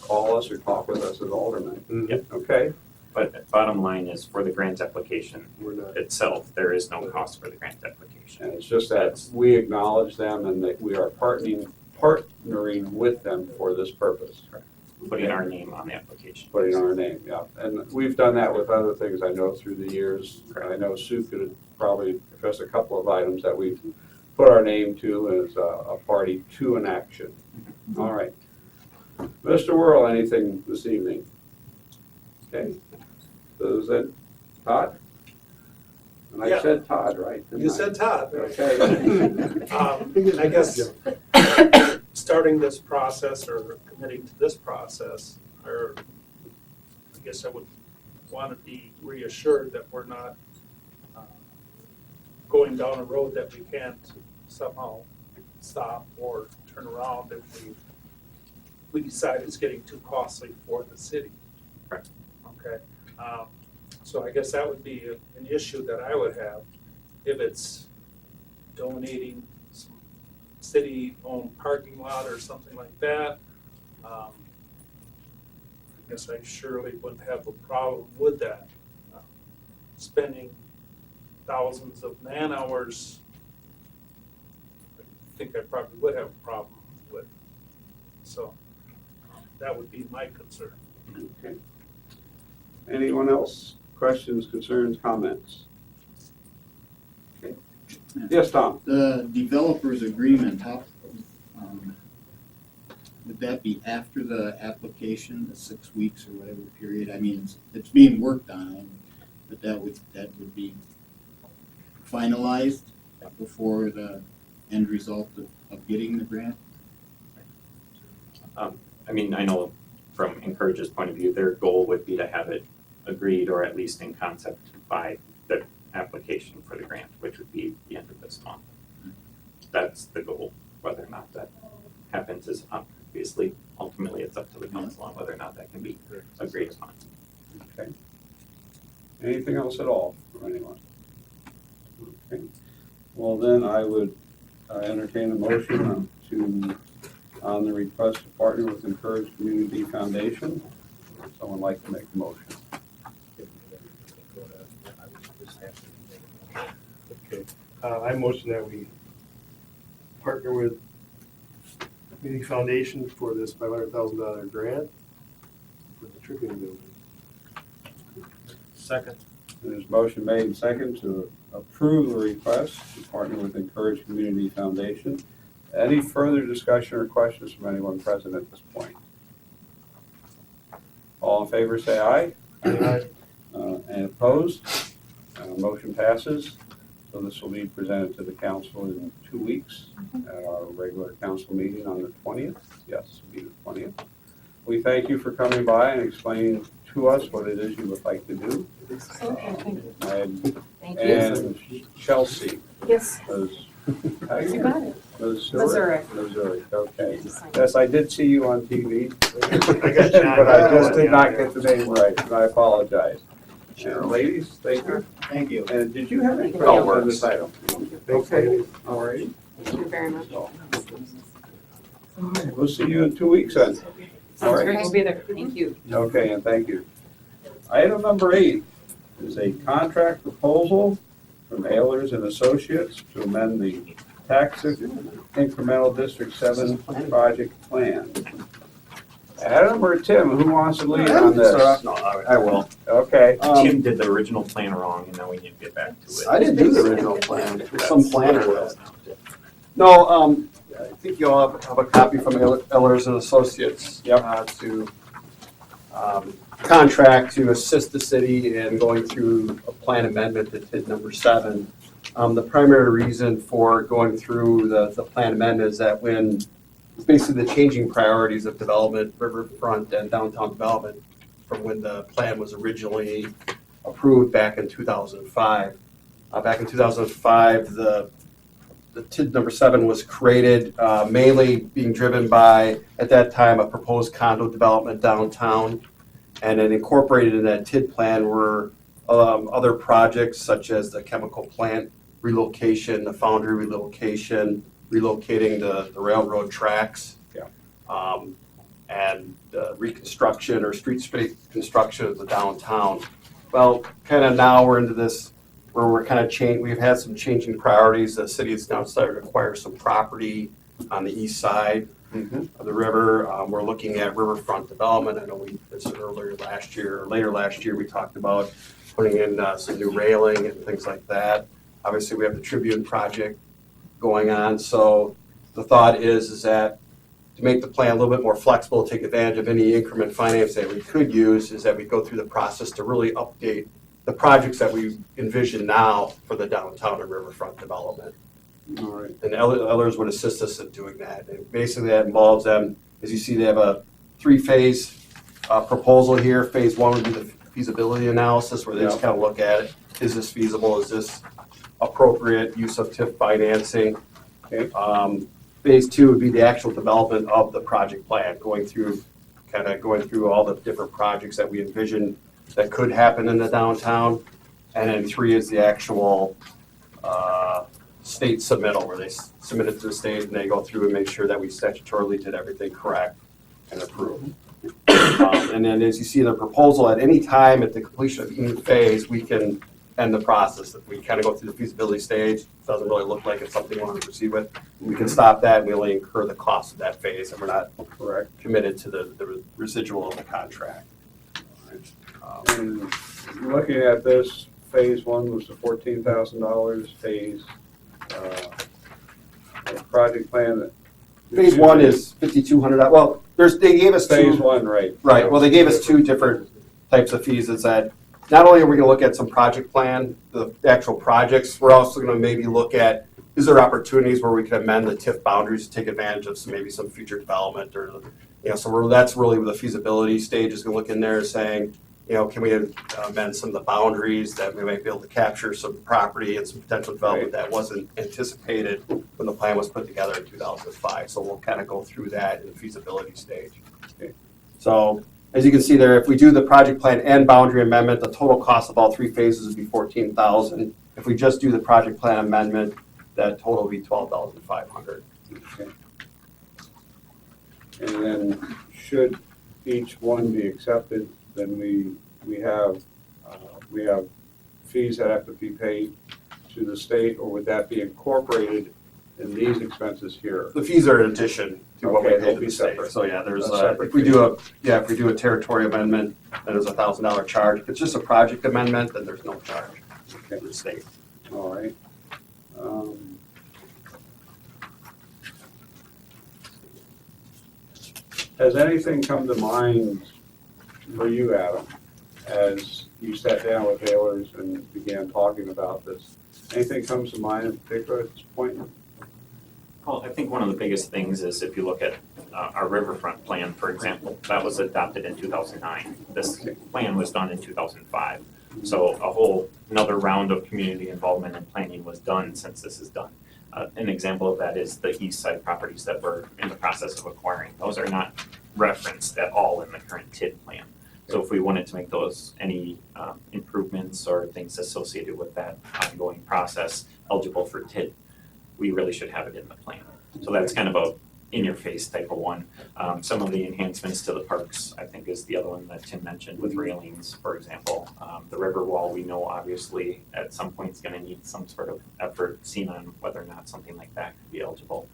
call us or talk with us as aldermen. Yep. Okay. but bottom line is for the grant application We're not. itself, there is no cost for the grant application. And it's just that we acknowledge them and that we are partnering with them for this purpose. Putting our name on the application. Putting our name, yeah. And we've done that with other things I know through the years. I know Sue could probably address a couple of items that we've put our name to as a party to an action. All right. Mr. Worrell, anything this evening? Okay. So is that Todd? And I Yeah. said Todd, right? didn't You I? said Todd. Okay. I guess starting this process or committing to this process, or I guess I would want to be reassured that we're not going down a road that we can't somehow stop or turn around if we we decide it's getting too costly for the city. Correct. Okay, so I guess that would be an issue that I would have if it's donating some city-owned parking lot or something like that. I guess I surely wouldn't have a problem with that. Spending thousands of man hours, I think I probably would have a problem with. So that would be my concern. Okay. Anyone else? Questions, concerns, comments? Okay. Yes, Tom? The developer's agreement, how, would that be after the application, the 6 weeks or whatever period? I mean, it's being worked on, but that would be finalized before the end result of getting the grant? I mean, I know from Incourage's point of view, their goal would be to have it agreed or at least in concept by the application for the grant, which would be the end of this month. That's the goal. Whether or not that happens is obviously, ultimately, it's up to the council on whether or not that can be agreed upon. Okay. Anything else at all from anyone? Okay. Well, then I would entertain a motion on the request to partner with Incourage Community Foundation. Would someone like to make the motion? Okay, I motion that we partner with Community Foundation for this $500,000 grant for the Tribune Building. Second. There's a motion made and second to approve the request to partner with Incourage Community Foundation. Any further discussion or questions from anyone present at this point? All in favor say aye. Aye. And opposed? Motion passes. So this will be presented to the council in 2 weeks at our regular council meeting on the 20th. Yes, it'll be the 20th. We thank you for coming by and explaining to us what it is you would like to do. Okay, thank you. Thank And Chelsea. Yes. You got it. Missouri. Missouri, okay. Yes, I did see you on TV, I got John. but I just did not get the name right, and I apologize. Ladies, thank you. Thank you. And did you have any Thank you. questions on this item? Thanks, Okay, ladies. all righty. Thank you very much. All right, we'll see you in 2 weeks then. All Sounds right. great. We'll be there. Thank you. Okay, and thank you. Item number 8 is a contract proposal from Ehlers and Associates to amend the tax incremental District 7 project plan. Adam or Tim, who wants to lead on this? No, I will. Okay. Tim did the original plan wrong, and now we need to get back to it. I didn't do the original plan. Some planner will. No, I think you all have a copy from Ehlers and Associates. Yep. To contract to assist the city in going through a plan amendment to TID number 7. The primary reason for going through the plan amendment is that when it's basically the changing priorities of development, riverfront and downtown development from when the plan was originally approved back in 2005. Back in 2005, the TID number 7 was created, mainly being driven by, at that time, a proposed condo development downtown. And then incorporated in that TID plan were other projects such as the chemical plant relocation, the foundry relocation, relocating the railroad tracks. Yeah. And reconstruction or street construction of the downtown. Well, kind of now we're into this where we're kind of we've had some changing priorities. The city has now started to acquire some property on the east side of the river. We're looking at riverfront development. I know this later last year, we talked about putting in some new railing and things like that. Obviously, we have the Tribune project going on. So the thought is that to make the plan a little bit more flexible, take advantage of any increment finance that we could use, is that we go through the process to really update the projects that we envision now for the downtown and riverfront development. All right. And others would assist us in doing that. And basically that involves them, as you see, they have a 3-phase proposal here. Phase 1 would be the feasibility analysis where they just kind of look at it. Is this feasible? Is this appropriate use of TIF financing? Okay. phase two would be the actual development of the project plan, going through all the different projects that we envision that could happen in the downtown. And then 3 is the actual state submittal, where they submit it to the state and they go through and make sure that we statutorily did everything correct and approved. And then as you see in the proposal, at any time at the completion of each phase, we can end the process. If we kind of go through the feasibility stage, doesn't really look like it's something we want to proceed with, we can stop that and we only incur the cost of that phase, and we're not committed to the residual of the contract. And looking at this, phase one was the $14,000, phase, project plan that. Phase one is $5,200. Well, they gave us Phase two. one, right. Right, well, they gave us 2 different types of fees. It's that not only are we gonna look at some project plan, the actual projects, we're also gonna maybe look at, is there opportunities where we can amend the TIF boundaries to take advantage of maybe some future development, or, so that's really where the feasibility stage is gonna look in there, saying, can we amend some of the boundaries that we might be able to capture some property and some potential development that wasn't anticipated when the plan was put together in 2005. So we'll kind of go through that in the feasibility stage. Okay. So as you can see there, if we do the project plan and boundary amendment, the total cost of all 3 phases would be $14,000. If we just do the project plan amendment, that total would be $12,500. Okay. And then should each one be accepted, then we have fees that have to be paid to the state, or would that be incorporated in these expenses here? The fees are in addition to what we Okay, pay they'll to be the state. separate. So yeah, there's A separate if we do a territory amendment, then there's a $1,000 charge. If it's just a project amendment, then there's no charge to the state. All right. Has anything come to mind for you, Adam, as you sat down with Taylors and began talking about this? Anything comes to mind in particular at this point? Well, I think one of the biggest things is if you look at our riverfront plan, for example, that was adopted in 2009. This plan was done in 2005. So a whole another round of community involvement and planning was done since this is done. An example of that is the east side properties that we're in the process of acquiring. Those are not referenced at all in the current TID plan. So if we wanted to make those any improvements or things associated with that ongoing process eligible for TID, we really should have it in the plan. So that's kind of a in-your-face type of one. Some of the enhancements to the parks, I think, is the other one that Tim mentioned with railings, for example. The river wall, we know obviously at some point is going to need some sort of effort seen on whether or not something like that could be eligible.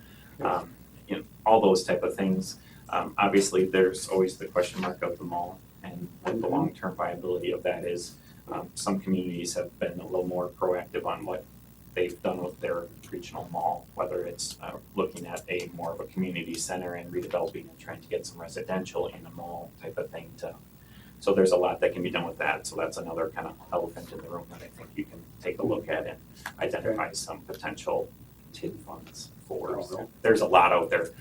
All those type of things. Obviously, there's always the question mark of the mall and what the long-term viability of that is. Some communities have been a little more proactive on what they've done with their regional mall, whether it's looking at a more of a community center and redeveloping and trying to get some residential in the mall type of thing so there's a lot that can be done with that. So that's another kind of elephant in the room that I think you can take a look at and identify some potential TID funds for. So there's a lot out there.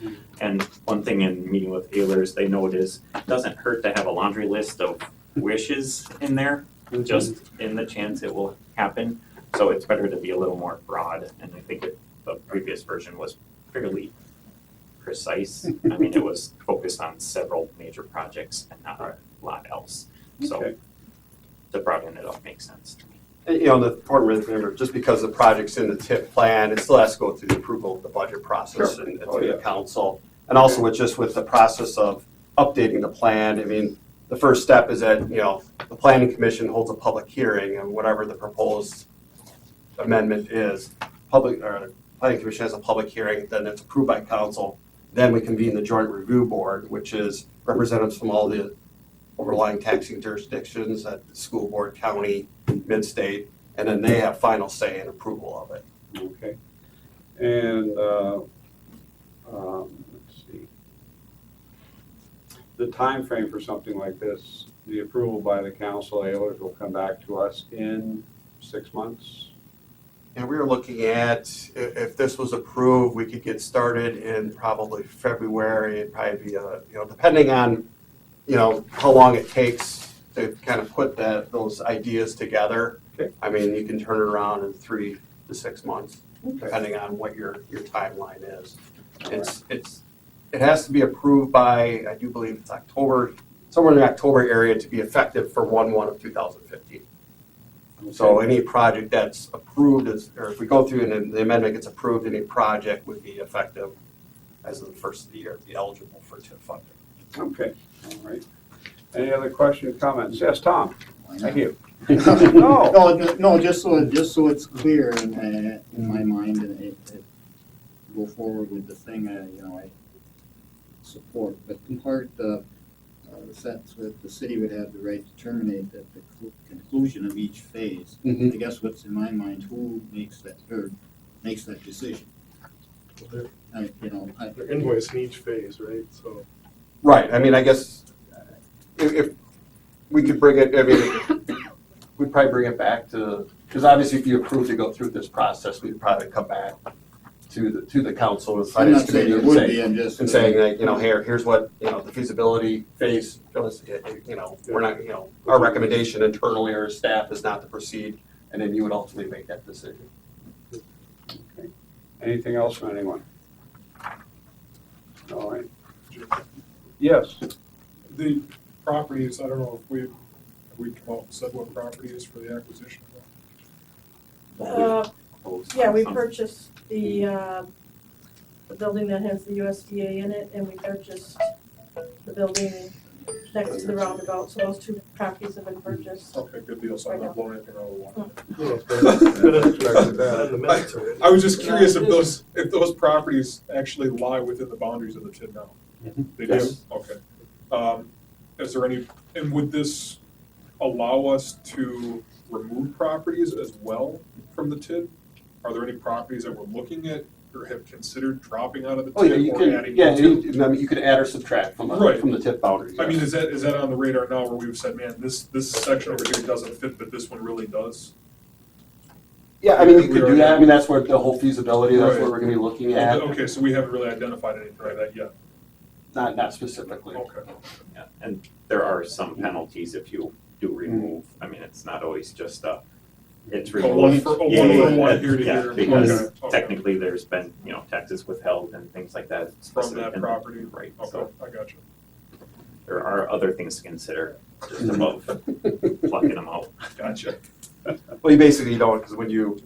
And one thing in meeting with Ehlers, they know it doesn't hurt to have a laundry list of wishes in there, just in the chance it will happen. So it's better to be a little more broad, and I think the previous version was fairly precise. I mean, it was focused on several major projects and not a lot else. So to broaden it up makes sense to me. And, the important thing, remember, just because the project's in the TIP plan, it still has to go through the approval of the budget process and through the council. And also with the process of updating the plan, I mean, the first step is that, the planning commission holds a public hearing, and whatever the proposed amendment is, planning commission has a public hearing, then it's approved by council. Then we convene the joint review board, which is representatives from all the overlying taxing jurisdictions at the school board, county, mid-state, and then they have final say and approval of it. Okay. And let's see. The time frame for something like this, the approval by the council, Ehlers will come back to us in 6 months. And we were looking at, if this was approved, we could get started in probably February. It'd probably be, depending on, how long it takes to kind of put those ideas together. Okay. I mean, you can turn it around in 3 to 6 months, depending on what your timeline is. It has to be approved by, I do believe it's October, somewhere in the October area to be effective for 1/1 of 2015. So any project that's approved or if we go through and the amendment gets approved, any project would be effective as of the first of the year, be eligible for TIF funding. Okay, all right. Any other questions, comments? Yes, Tom? Why Thank not? you. No. No, just so it's clear in my mind, and it go forward with the thing, I support, but in part, the sentence with the city would have the right to terminate at the conclusion of each phase. Mhm. I guess what's in my mind, who makes that decision? They're I they're invoicing each phase, right? So Right, I mean, I guess if we could bring it, I mean, we'd probably bring it back to, because obviously if you approve to go through this process, we'd probably come back to the council, the I'm finance not saying committee there and would say, be, I'm just. and saying like, here's what, the feasibility phase goes, we're not, our recommendation internally or staff is not to proceed, and then you would ultimately make that decision. Okay. Anything else from anyone? All right. Yes, The properties, I don't know if have we come out and said what property is for the acquisition? Yeah, we purchased the building that has the USDA in it, and we purchased the building next to the roundabout, so those two properties have been purchased. Okay, good deal, so I'm not blowing anything out of the water. yeah, I was just curious if those properties actually lie within the boundaries of the TID now. They do? Yes. Okay. Is there any, and would this allow us to remove properties as well from the TID? Are there any properties that we're looking at or have considered dropping out of the Oh, yeah, TID you or could, adding yeah, to? you could add or subtract from Right. the TIF boundaries. I mean, yes. is that on the radar now where we've said, man, this section over here doesn't fit, but this one really does? Yeah, I mean, you We could do that, I already- mean, that's what the whole feasibility, that's Right. what we're gonna be looking at, Okay, so we haven't really identified anything like that yet. not specifically. Okay. Yeah, and there are some penalties if you do remove. I mean, it's not always just it's A removed. one for one here to Yeah, here. because Okay. technically there's been, taxes withheld and things like that. From that And- property? Right, Okay, so I got you. there are other things to consider just above plucking them out. Gotcha. Well, you basically don't, because when you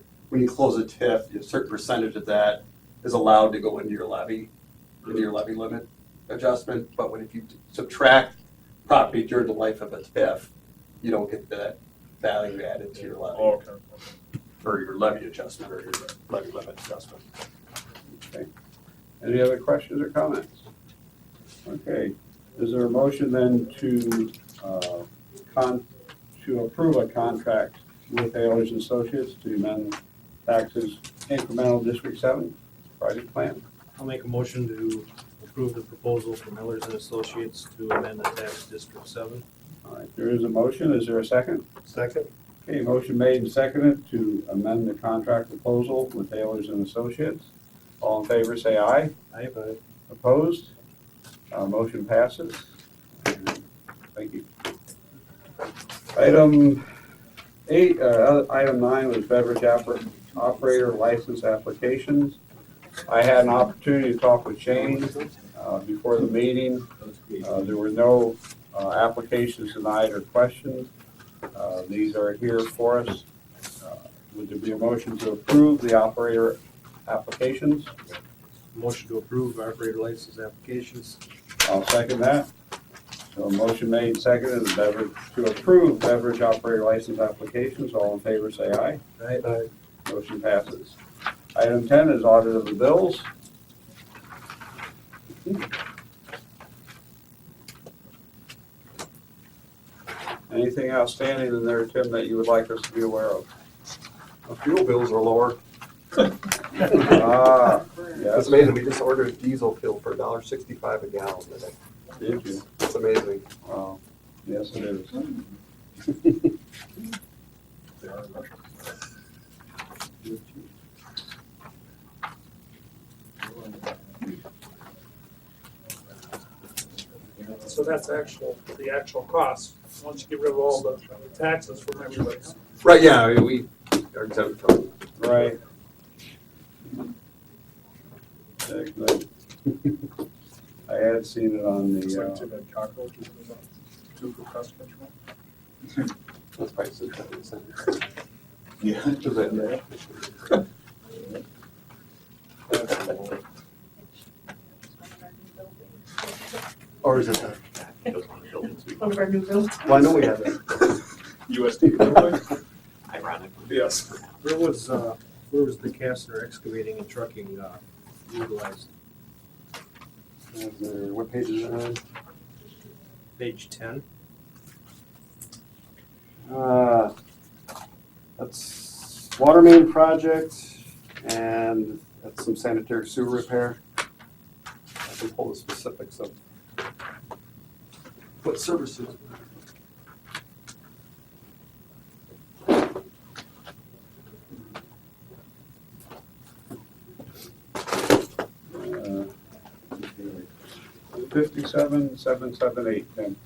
close a TIF, a certain percentage of that is allowed to go into your levy limit adjustment, but if you subtract property during the life of a TIF, you don't get that value added to your levy, Oh, okay. or your levy adjustment, or your levy limit adjustment. okay. Any other questions or comments? Okay, is there a motion then to approve a contract with Ayers and Associates to amend taxes incremental District 7 project plan? I'll make a motion to approve the proposal from Millers and Associates to amend the tax District 7. All right, there is a motion, is there a second? second, Okay, motion made and seconded to amend the contract proposal with Ayers and Associates. All in favor, say aye. Aye. Opposed? Motion passes. Thank you. Item 9 was beverage operator license applications. I had an opportunity to talk with Shane before the meeting. There were no applications denied or questioned. These are here for us. Would there be a motion to approve the operator applications? Motion to approve operator license applications. I'll second that. So a motion made and seconded to approve beverage operator license applications. All in favor, say aye. Aye. Motion passes. Item 10 is audit of the bills. Anything outstanding in there, Tim, that you would like us to be aware of? The fuel bills are lower. Ah, It's yes, amazing, we just ordered diesel fuel for $1.65 a gallon today. did you? It's amazing. Wow, yes, it is. They are. So that's the actual cost, once you get rid of all the taxes from everybody's. Right, yeah, I mean, we are exempt from. Right. Excellent. I had seen it on It's like the, too many cockroaches in the mouth, too for pest control. that's probably something. Yeah. Is that right? Or is it the, One of our new builds. well, I know we have that. USD building? Ironically. Yes. Where was the Kastner excavating and trucking, utilized? What page is it on? Page 10. That's water main project, and that's some sanitary sewer repair. I can pull the specifics of what services. Uh, 57,778, Tim.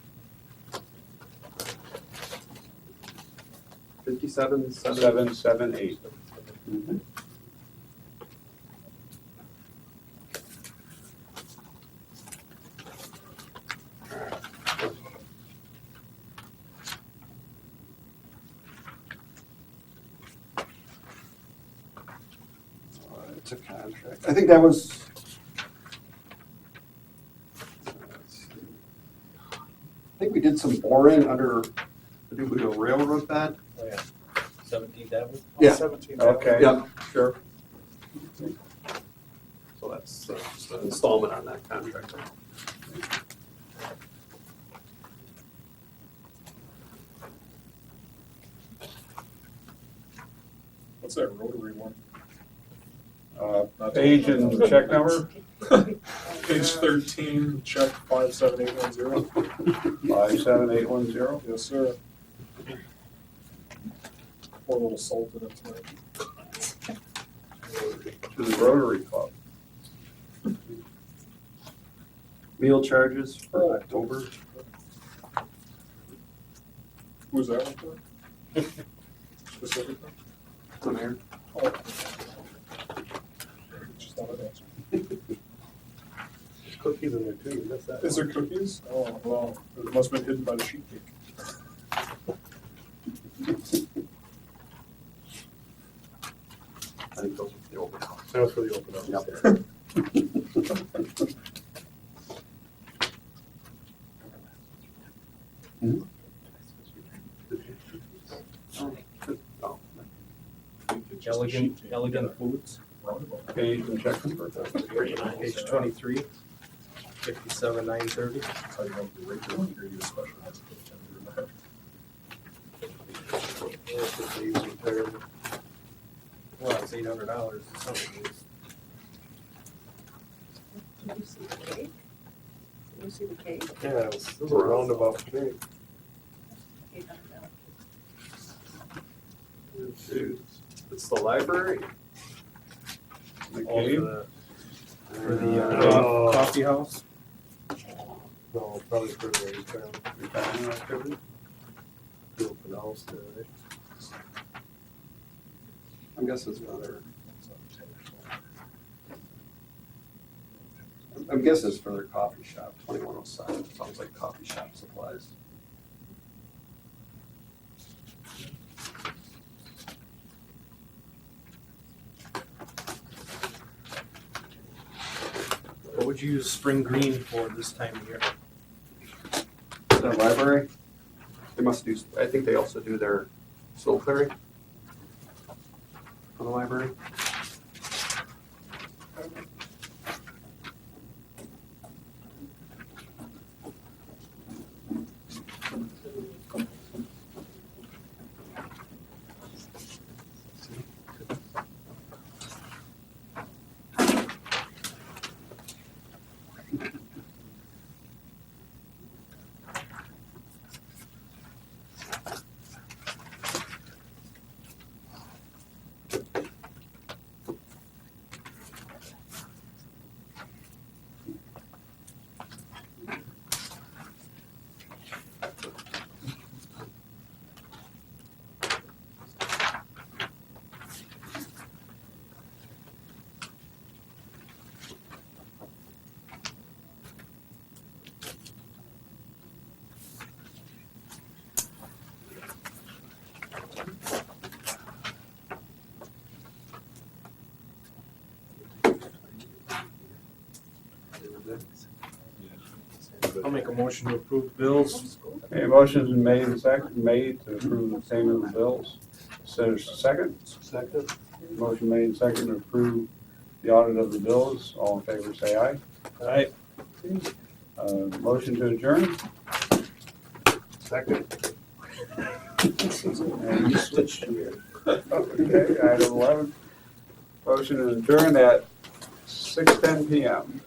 57,778. Mhm. It's a contract. I think that was. I think we did some boring under, did we do a railroad bed? Oh, yeah. 17th Avenue? Yeah. 17. Okay. Yeah, sure. So that's just an installment on that contract. What's that rotary one? Page and check number? Page 13, check 57810. 57810. Yes, sir. Pour a little salt in it tonight. To the Rotary Club. Meal charges for October. Who's that one for? Specifically? The mayor. Oh. Just not an answer. There's cookies in there too, you missed that. Is there cookies? Oh, well, it must have been hidden by the sheet cake. I think those are the open house. That was for the open house. Oh, Elegant Foods, page and check number. page 23, 57,930. That's how you want the regular one, or you specialize in it. That's what they use repair. Well, it's $800 or something. Did you see the cake? Did you see the cake? Yeah, it was a roundabout cake. It's the library. The All cave. for the Oh. coffee house. No, probably for the Retirement activity. open house there, right? I'm guessing it's for their, I'm guessing it's for their coffee shop, 2107, sounds like coffee shop supplies. What would you use spring green for this time of year? The library, they must do, I think they also do their snow clearing for the library. I'll make a motion to approve bills. Okay, motion's been made and made to approve the payment of the bills. So there's a second? Second. Motion made and second to approve the audit of the bills. All in favor, say aye. Aye. Motion to adjourn? Second. And you switched here. Okay, item 11. Motion to adjourn at 6:10 PM.